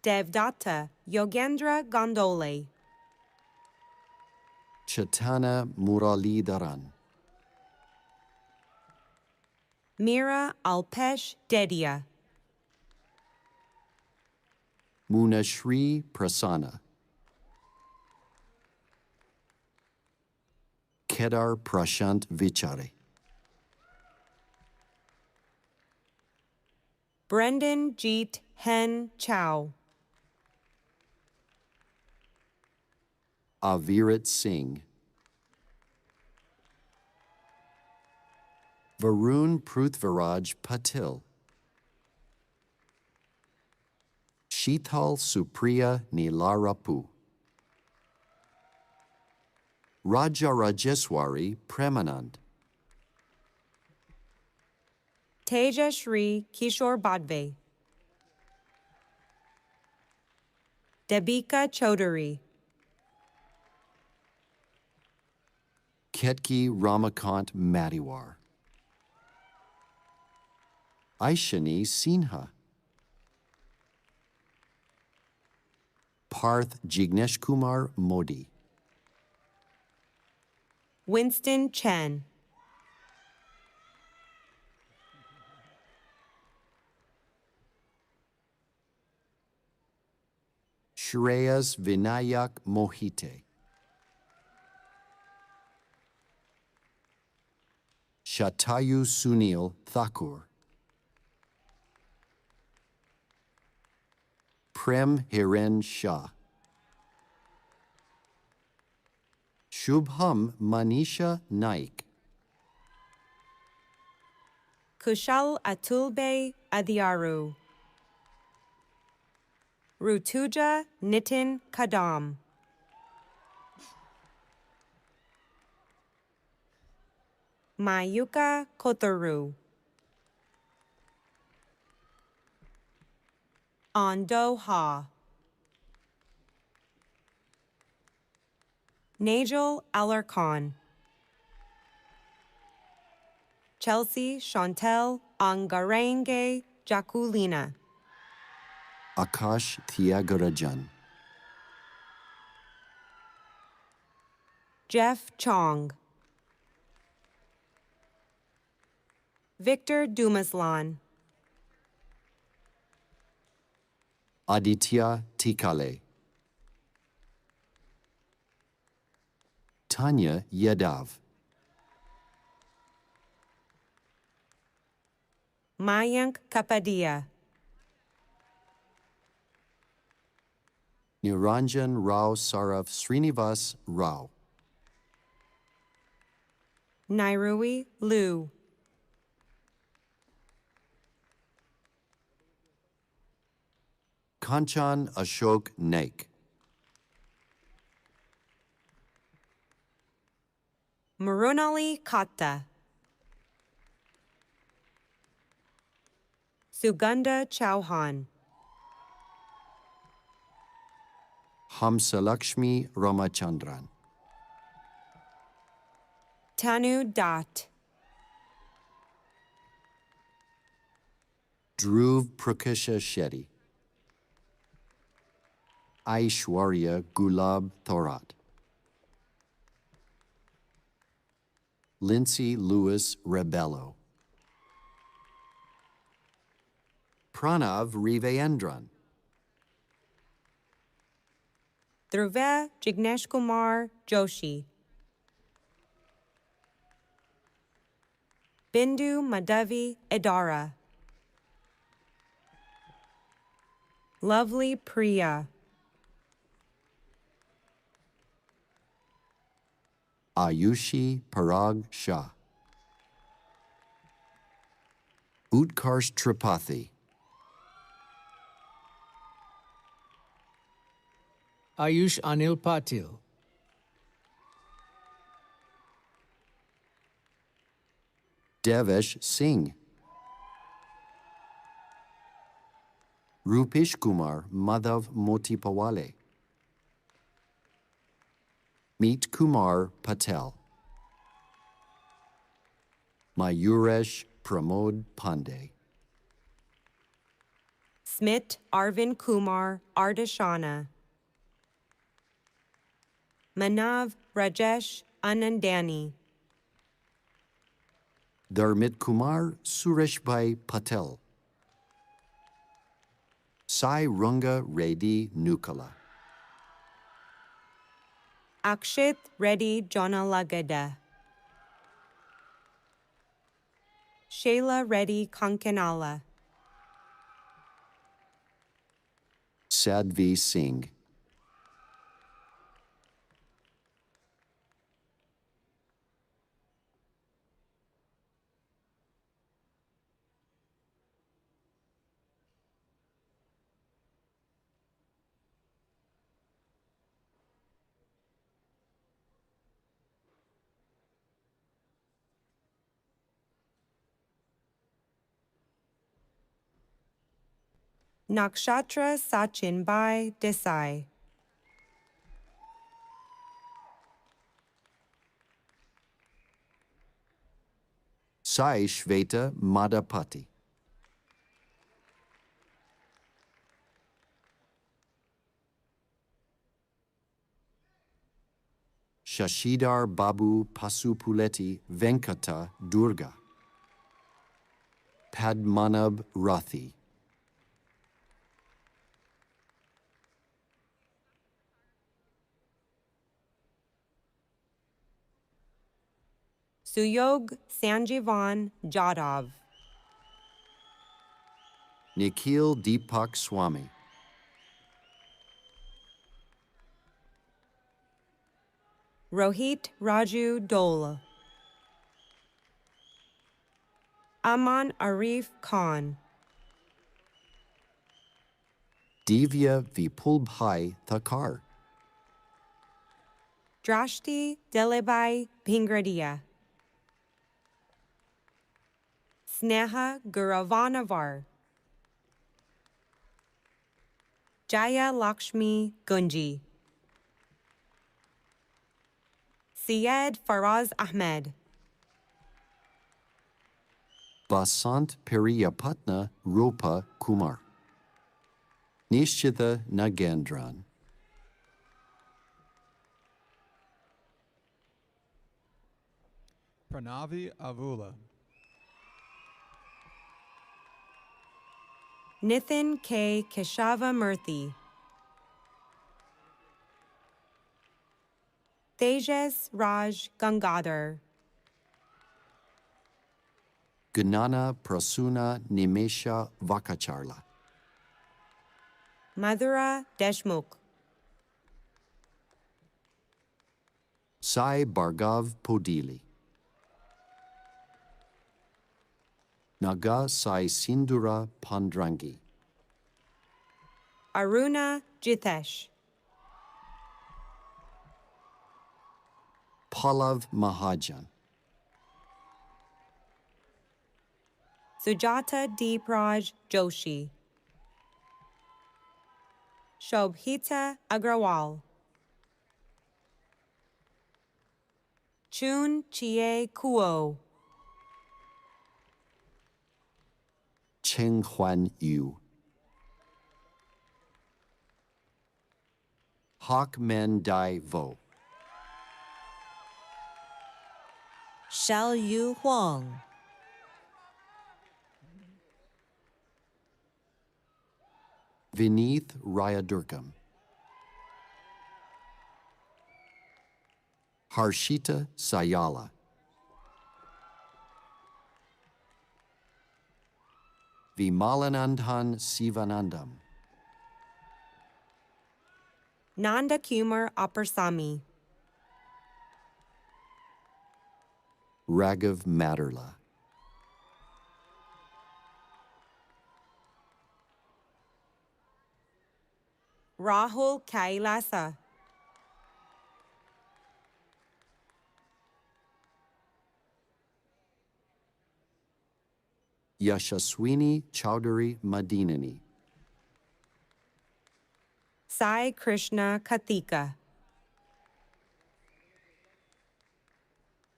S21: Devdatta Yogendra Gondole.
S20: Chaitanya Muralidharan.
S21: Mira Alpesh Dedia.
S20: Munashri Prasanna. Kedar Prashant Vichare.
S21: Brendan Jeet Hen Chow.
S20: Avirat Singh. Varun Prithviraj Patil. Sheetal Supriya Nilarapu. Raja Rajeswari Premanand.
S21: Teja Shri Kishore Badve. Debika Chaudhary.
S20: Ketki Ramakant Madiwar. Aishani Sinha. Parth Jignesh Kumar Modi.
S21: Winston Chen.
S20: Shreyas Vinayak Mohite. Shatayu Sunil Thakur. Prem Hiren Shah. Shubham Manisha Naik.
S21: Kushal Atulbe Adiaru. Rutuja Nitin Kadam. Mayuka Kotaru. Ando Ha. Najal Alarcon. Chelsea Chantel Angarenge Jaculina.
S20: Akash Thiagarajan.
S21: Jeff Chong. Victor Dumaslan.
S20: Aditya Tikale. Tanya Yadav.
S21: Mayank Kapadia.
S20: Niranjan Rao Sarav Srinivas Rao.
S21: Nairui Liu.
S20: Kanchan Ashok Naik.
S21: Marunali Katta. Suganda Chauhan.
S20: Hamsalakshmi Ramachandran.
S21: Tanu Dat.
S20: Dhruv Prakasha Shetty. Aishwarya Gulab Thorat. Lindsay Lewis Rebello. Pranav Rivayendran.
S21: Dhruva Jignesh Kumar Joshi. Bindu Madhavi Edara. Lovely Priya.
S20: Ayushi Parag Shah. Utkarsh Tripathi.
S22: Ayush Anil Patil.
S20: Devesh Singh. Rupesh Kumar Madhav Motipawale. Meet Kumar Patel. Mayuresh Pramod Pandey.
S21: Smit Arvind Kumar Ardashana. Manav Rajesh Anandani.
S20: Dharmit Kumar Sureshbhai Patel. Sai Runga Reddy Nukala.
S21: Akshit Reddy Jonalagada. Shayla Reddy Kankanala.
S20: Sadvi Singh.
S21: Nakshatra Sachinbai Desai.
S20: Sai Shveta Madapati. Shashidhar Babu Pasupuleti Venkata Durga. Padmanabh Rathi.
S21: Suyog Sanjivan Jadhav.
S20: Nikhil Deepak Swami.
S21: Rohit Raju Dole. Aman Arif Khan.
S20: Divya Vipulbhai Thakar.
S21: Drashti Delebai Pingradia. Sneha Guravanavar. Jaya Lakshmi Gunji. Syed Faraz Ahmed.
S20: Basant Periyapatna Rupa Kumar. Nishchitha Nagendran.
S23: Pranavi Avula.
S21: Nithin K. Keshava Murthy. Tejas Raj Gangadhar.
S20: Gnana Prasuna Nimesha Vakacharla.
S21: Madhura Deshmukh.
S20: Sai Bhargav Podili. Naga Sai Sindura Pandrangi.
S21: Aruna Jitesh.
S20: Pallav Mahajan.
S21: Sujata Deepraj Joshi. Shobhita Agrawal. Chun Chie Kuo.
S20: Cheng Huan Yu. Hoc Men Dai Vo.
S21: Xiao Yu Huang.
S20: Vineeth Rayadurgam. Harshita Sayala. Vimalanandhan Sivanandam.
S21: Nanda Kumar Aparsamy.
S20: Raghav Materla.
S21: Rahul Kailasa.
S20: Yashaswini Chowdhury Madinani.
S21: Sai Krishna Kathika.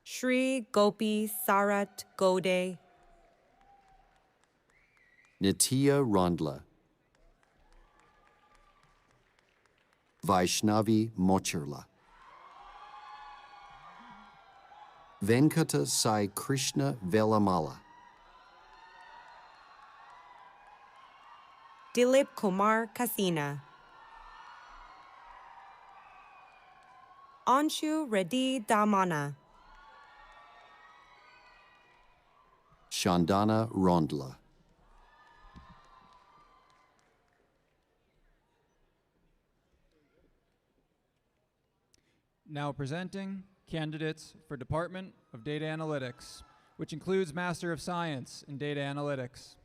S21: Shri Gopi Sarat Gode.
S20: Nitya Rondla. Vaishnavi Mochirla. Venkata Sai Krishna Velamala.
S21: Dilip Kumar Kasina. Anshu Reddy Damana.
S20: Chandana Rondla.
S23: Now presenting candidates for Department of Data Analytics, which includes Master of Science in Data Analytics.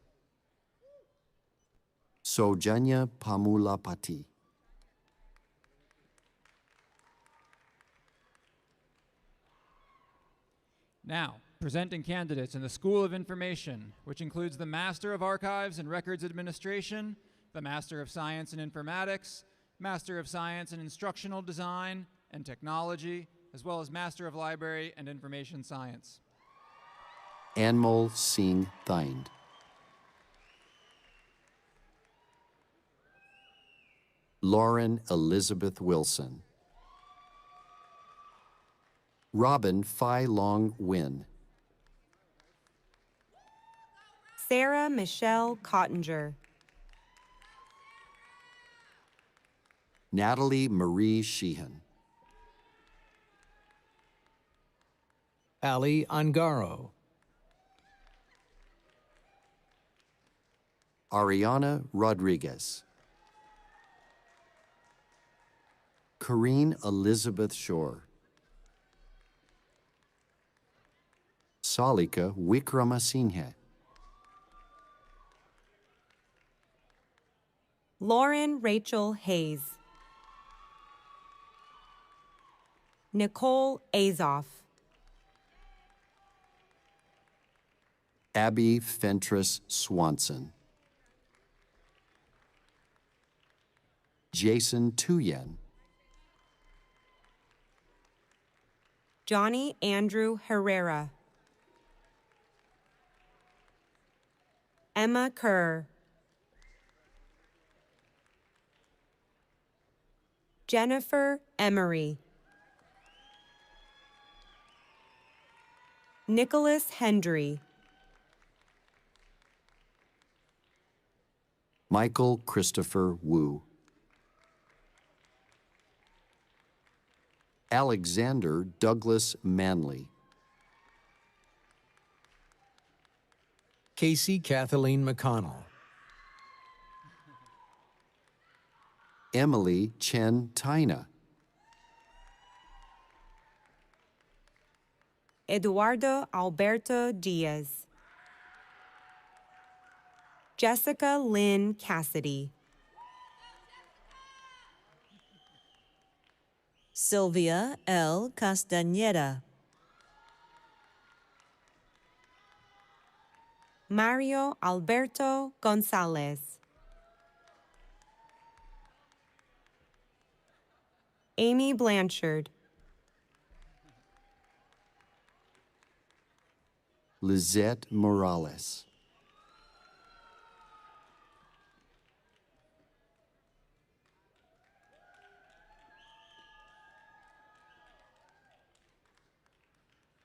S20: Sojanya Pamulapati.
S23: Now, presenting candidates in the School of Information, which includes the Master of Archives and Records Administration, the Master of Science in Informatics, Master of Science in Instructional Design and Technology, as well as Master of Library and Information Science.
S20: Anmol Singh Thind. Lauren Elizabeth Wilson. Robin Phi Long Win.
S21: Sarah Michelle Cottinger.
S20: Natalie Marie Sheehan.
S22: Ali Angaro.
S20: Ariana Rodriguez. Corrine Elizabeth Shore. Salika Wickramasinghe.
S21: Lauren Rachel Hayes. Nicole Azoff.
S20: Abby Fentress Swanson. Jason Tuyen.
S21: Johnny Andrew Herrera. Emma Kerr. Jennifer Emery. Nicholas Hendry.
S20: Michael Christopher Wu. Alexander Douglas Manley.
S22: Casey Kathleen McConnell.
S20: Emily Chen Taina.
S21: Eduardo Alberto Diaz. Jessica Lynn Cassidy. Sylvia L. Castañeda. Mario Alberto Gonzalez. Amy Blanchard.
S20: Lizette Morales.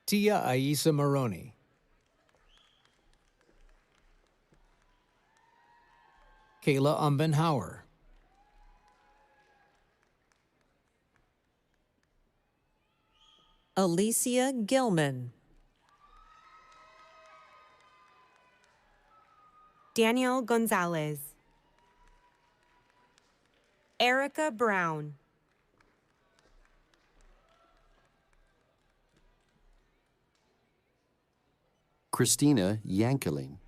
S22: Tia Aisa Maroney. Kayla Umbenhauer.
S21: Alicia Gilman. Daniel Gonzalez. Erica Brown.
S20: Christina Yankeling.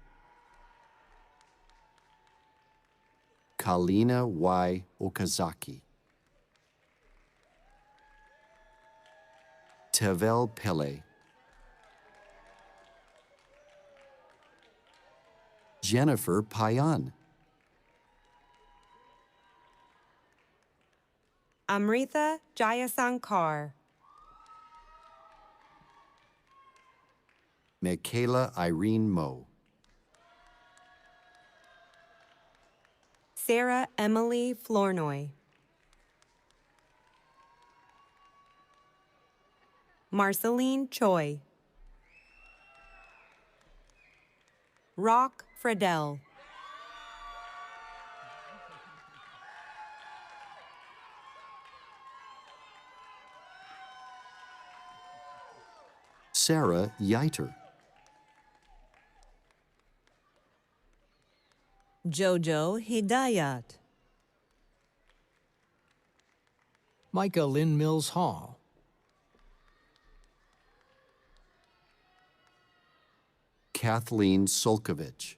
S20: Kalina Y. Okazaki. Tevel Pele. Jennifer Payan.
S21: Amrita Jayasankar.
S20: Michaela Irene Moe.
S21: Sarah Emily Flournoy. Marceline Choi. Rock Fredell.
S20: Sarah Yeiter.
S21: Jojo Hidayat.
S22: Micah Lynn Mills Hall.
S20: Kathleen Solkovich.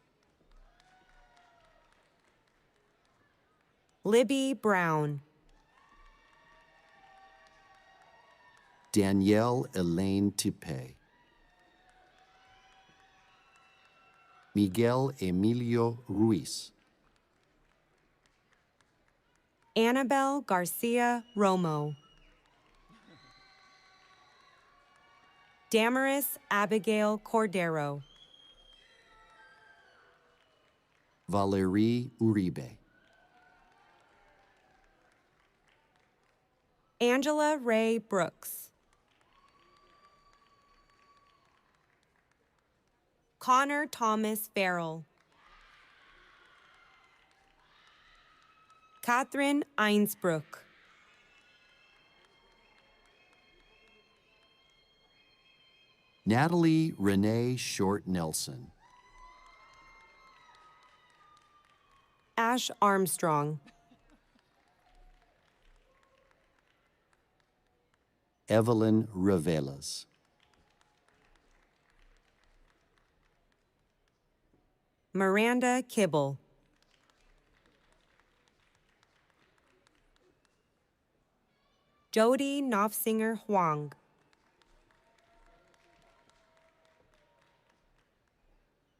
S21: Libby Brown.
S20: Danielle Elaine Tipe. Miguel Emilio Ruiz.
S21: Annabelle Garcia Romo. Damaris Abigail Cordero.
S20: Valerie Uribe.
S21: Angela Ray Brooks. Connor Thomas Farrell. Catherine Einsbrook.
S20: Natalie Renee Short Nelson.
S21: Ash Armstrong.
S20: Evelyn Ravelas.
S21: Miranda Kibble. Jody Knopfsinger Huang.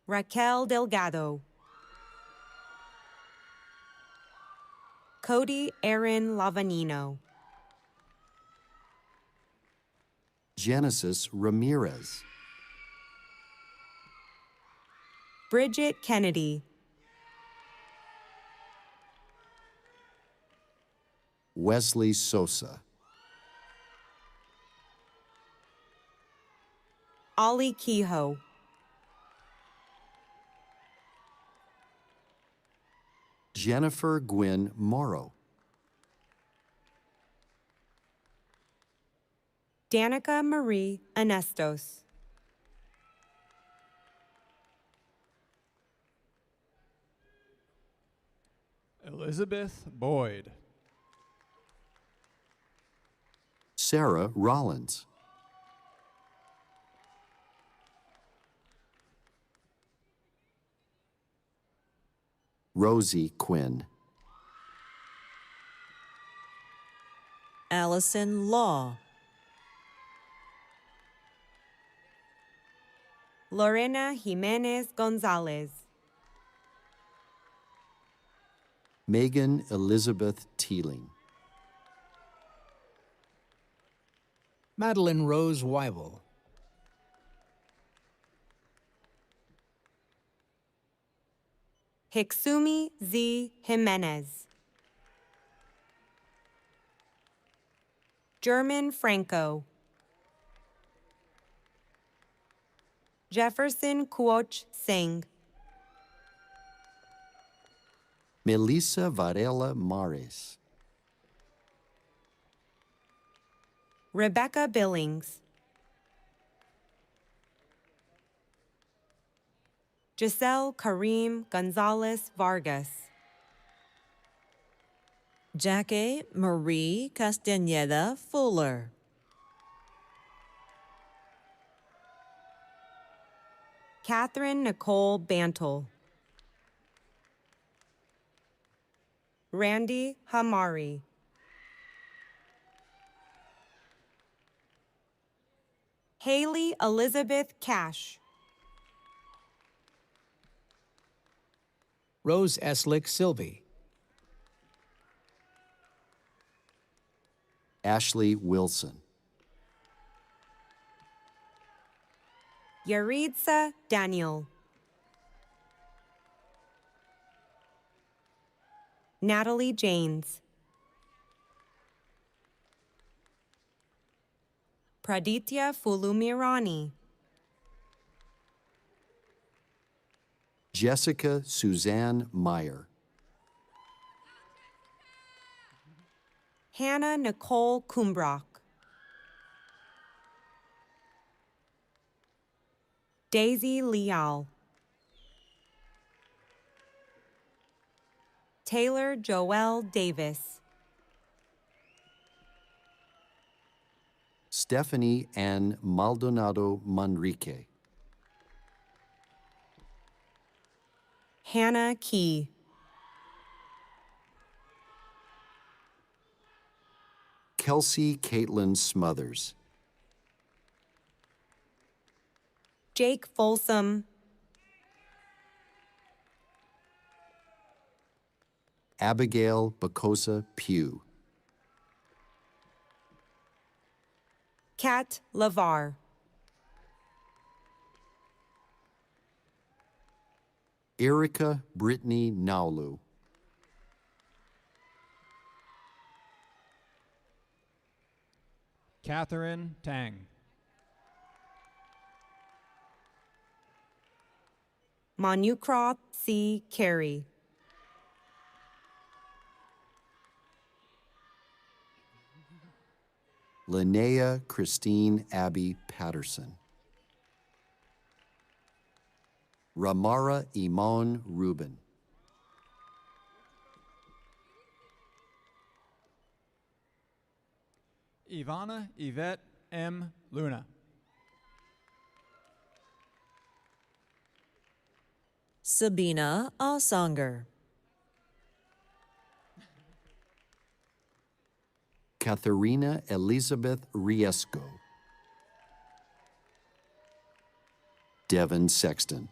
S21: Raquel Delgado. Cody Aaron Lavanino.
S20: Genesis Ramirez.
S21: Bridget Kennedy.
S20: Wesley Sosa.
S21: Ollie Kehoe.
S20: Jennifer Gwynn Morrow.
S21: Danica Marie Anestos.
S23: Elizabeth Boyd.
S20: Sarah Rollins. Rosie Quinn.
S21: Allison Law. Lorena Jimenez Gonzalez.
S20: Megan Elizabeth Teeling.
S22: Madeline Rose Weibel.
S21: Hixumi Z. Jimenez. German Franco. Jefferson Kuoch Singh,
S20: Melissa Varela Mares,
S21: Rebecca Billings, Giselle Kareem Gonzalez Vargas,
S2: Jackie Marie Castaneda Fuller,
S21: Catherine Nicole Bantle, Randy Hamari, Haley Elizabeth Cash,
S22: Rose Eslick Sylvie,
S20: Ashley Wilson,
S21: Yaritza Daniel, Natalie Janes, Praditya Fulumirani,
S20: Jessica Suzanne Meyer,
S21: Hannah Nicole Kumbrock, Daisy Leal, Taylor Joelle Davis,
S20: Stephanie Ann Maldonado Manrique,
S21: Hannah Key,
S20: Kelsey Caitlin Smothers,
S21: Jake Folsom,
S20: Abigail Bacosa Pugh,
S21: Kat Lavar,
S20: Erica Brittany Naulu,
S23: Catherine Tang,
S21: Monucroft C. Carey,
S20: Linnea Christine Abby Patterson, Ramara Imon Rubin,
S23: Ivana Yvette M. Luna,
S2: Sabina Alsonger,
S20: Katharina Elizabeth Riesco, Devin Sexton,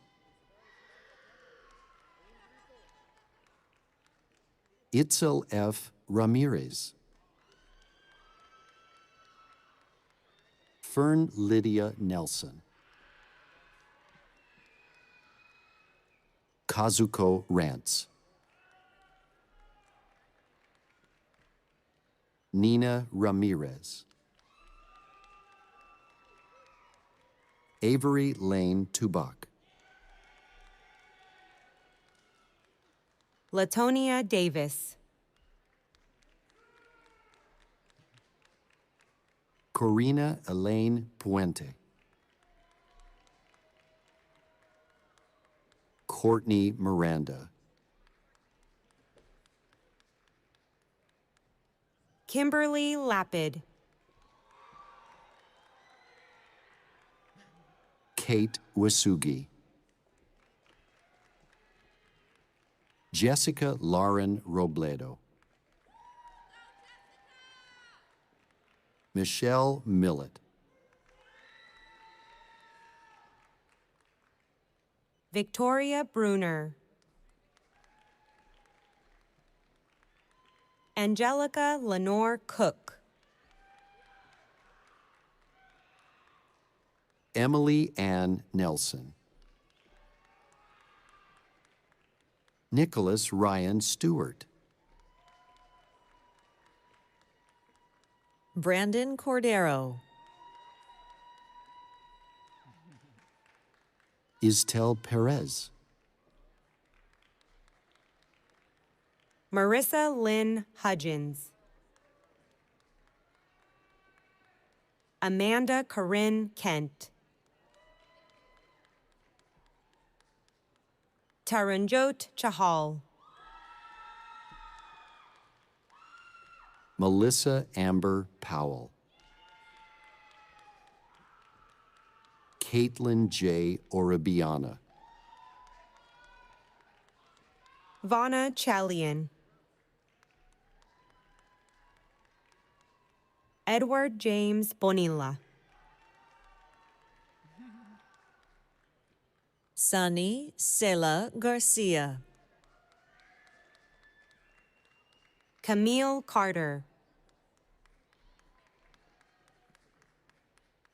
S20: Itzel F. Ramirez, Fern Lydia Nelson, Kazuko Rantz, Nina Ramirez, Avery Lane Tubak,
S21: Latonia Davis,
S20: Corina Elaine Puente, Courtney Miranda,
S21: Kimberly Lapid,
S20: Kate Wasugi, Jessica Lauren Robledo, Michelle Millett,
S21: Victoria Bruner, Angelica Lenore Cook,
S20: Emily Ann Nelson, Nicholas Ryan Stewart,
S2: Brandon Cordero,
S20: Istel Perez.
S21: Marissa Lynn Hudgens. Amanda Corinne Kent. Taranjot Chahal.
S20: Melissa Amber Powell. Caitlin J. Orabiana.
S21: Vana Chalian. Edward James Bonilla.
S2: Sunny Sela Garcia.
S21: Camille Carter.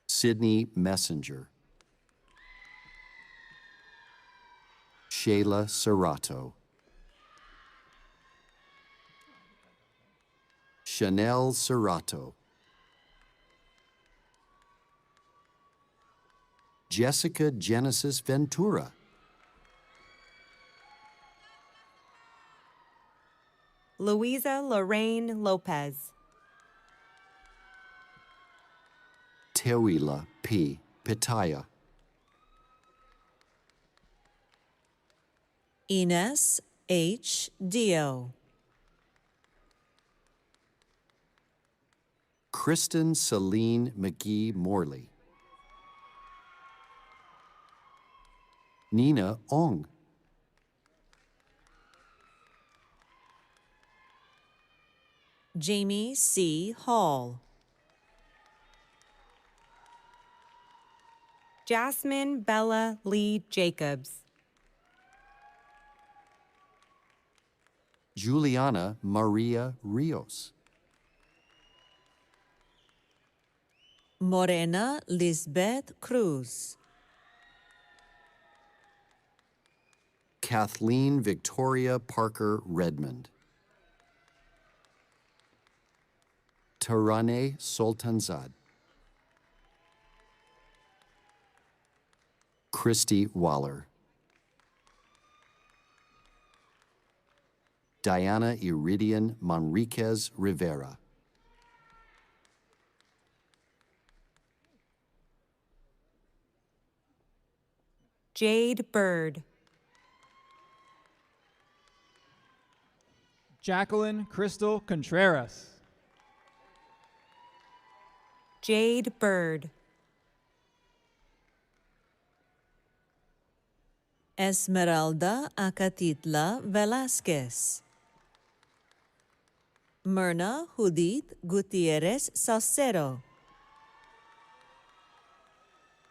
S20: Sydney Messenger. Shayla Serrato. Chanel Serrato. Jessica Genesis Ventura.
S21: Louisa Lorraine Lopez.
S20: Tewila P. Pitaya.
S2: Ines H. Dio.
S20: Kristen Celine McGee Morley. Nina Ong.
S2: Jamie C. Hall.
S21: Jasmine Bella Lee Jacobs.
S20: Juliana Maria Rios.
S2: Morena Lisbeth Cruz.
S20: Kathleen Victoria Parker Redmond. Tarane Sultanzad. Christy Waller. Diana Iridian Manriquez Rivera.
S21: Jade Bird.
S23: Jacqueline Crystal Contreras.
S21: Jade Bird.
S2: Esmeralda Acatitla Velázquez. Myrna Judith Gutierrez Salcero.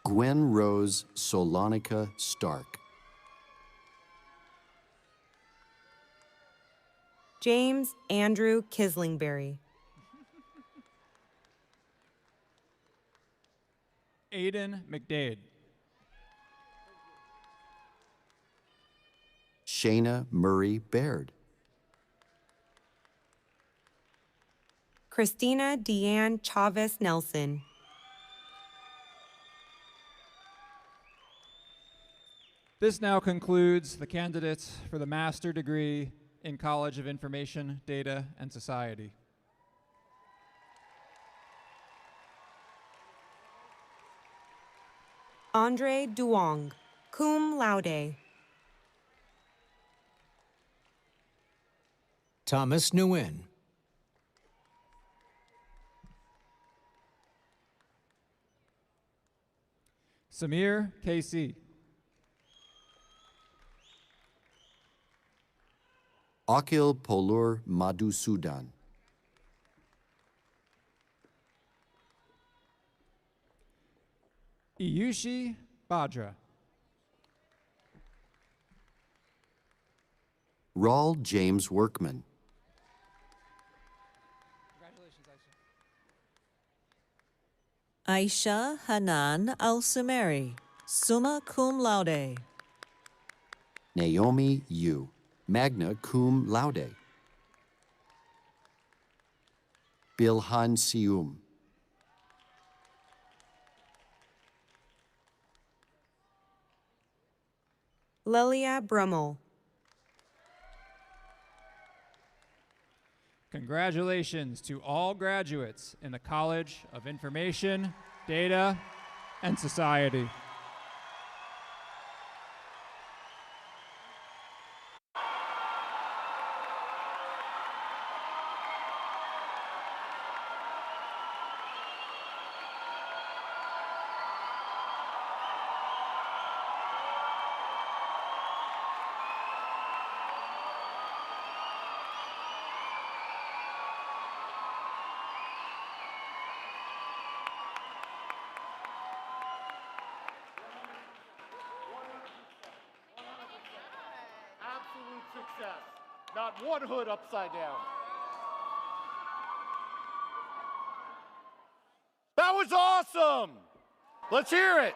S20: Gwen Rose Solonica Stark.
S21: James Andrew Kislingberry.
S23: Aiden McDade.
S20: Shayna Murray Baird.
S21: Christina Deanne Chavez Nelson.
S23: This now concludes the candidates for the master degree in College of Information, Data, and Society.
S21: Andre Duong, cum laude.
S22: Thomas Nguyen.
S23: Samir KC.
S20: Akil Polur Madhusudan.
S23: Iyushi Badra.
S20: Raul James Workman.
S2: Aisha Hanan Al-Sumeri, summa cum laude.
S20: Naomi Yu, magna cum laude. Bilhan Sium.
S21: Lelia Brummel.
S23: Congratulations to all graduates in the College of Information, Data, and Society.
S17: Success. Not one hood upside down. That was awesome. Let's hear it.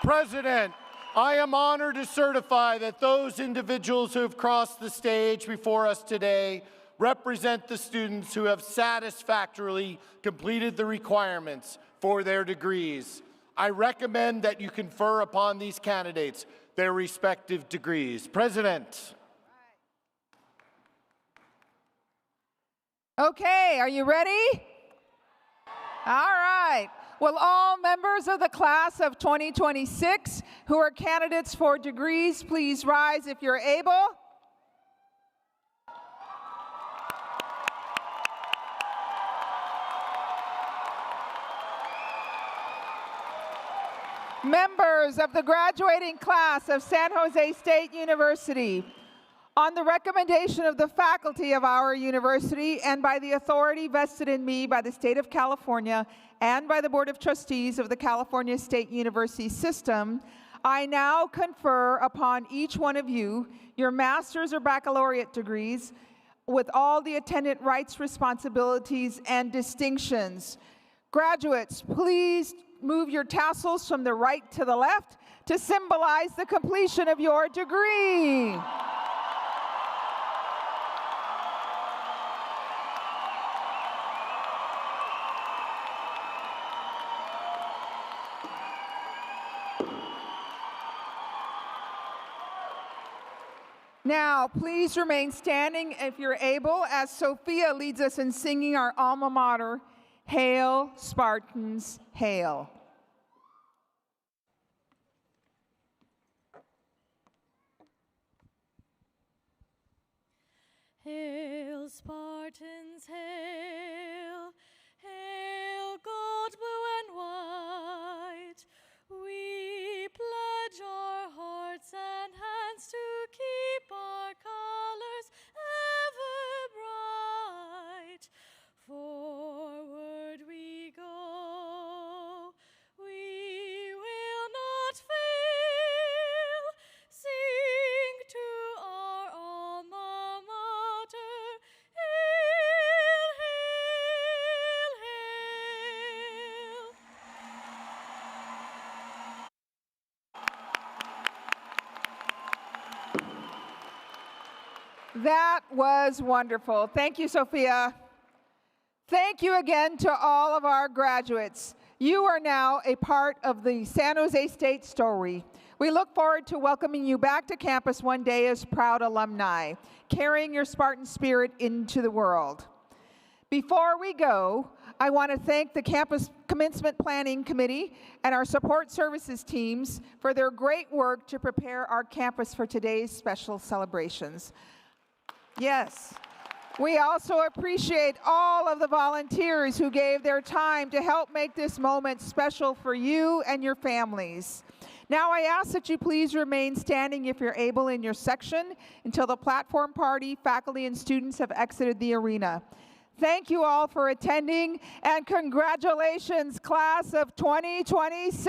S17: President, I am honored to certify that those individuals who have crossed the stage before us today represent the students who have satisfactorily completed the requirements for their degrees. I recommend that you confer upon these candidates their respective degrees. President.
S16: Okay, are you ready? All right. Will all members of the class of 2026 who are candidates for degrees please rise if you're able? Members of the graduating class of San Jose State University, on the recommendation of the faculty of our university and by the authority vested in me by the state of California and by the Board of Trustees of the California State University System, I now confer upon each one of you your master's or baccalaureate degrees with all the attendant rights, responsibilities, and distinctions. Graduates, please move your tassels from the right to the left to symbolize the completion of your degree. Now, please remain standing if you're able as Sophia leads us in singing our alma mater, Hail, Spartans, Hail.
S3: Hail, Spartans, hail, hail, gold, blue, and white. We pledge our hearts and hands to keep our colors ever bright. Forward we go, we will not fail. Sing to our alma mater, hail, hail, hail.
S16: That was wonderful. Thank you, Sophia. Thank you again to all of our graduates. You are now a part of the San Jose State story. We look forward to welcoming you back to campus one day as proud alumni, carrying your Spartan spirit into the world. Before we go, I want to thank the Campus Commencement Planning Committee and our support services teams for their great work to prepare our campus for today's special celebrations. Yes. We also appreciate all of the volunteers who gave their time to help make this moment special for you and your families. Now I ask that you please remain standing if you're able in your section until the platform party, faculty, and students have exited the arena. Thank you all for attending, and congratulations, class of 2026.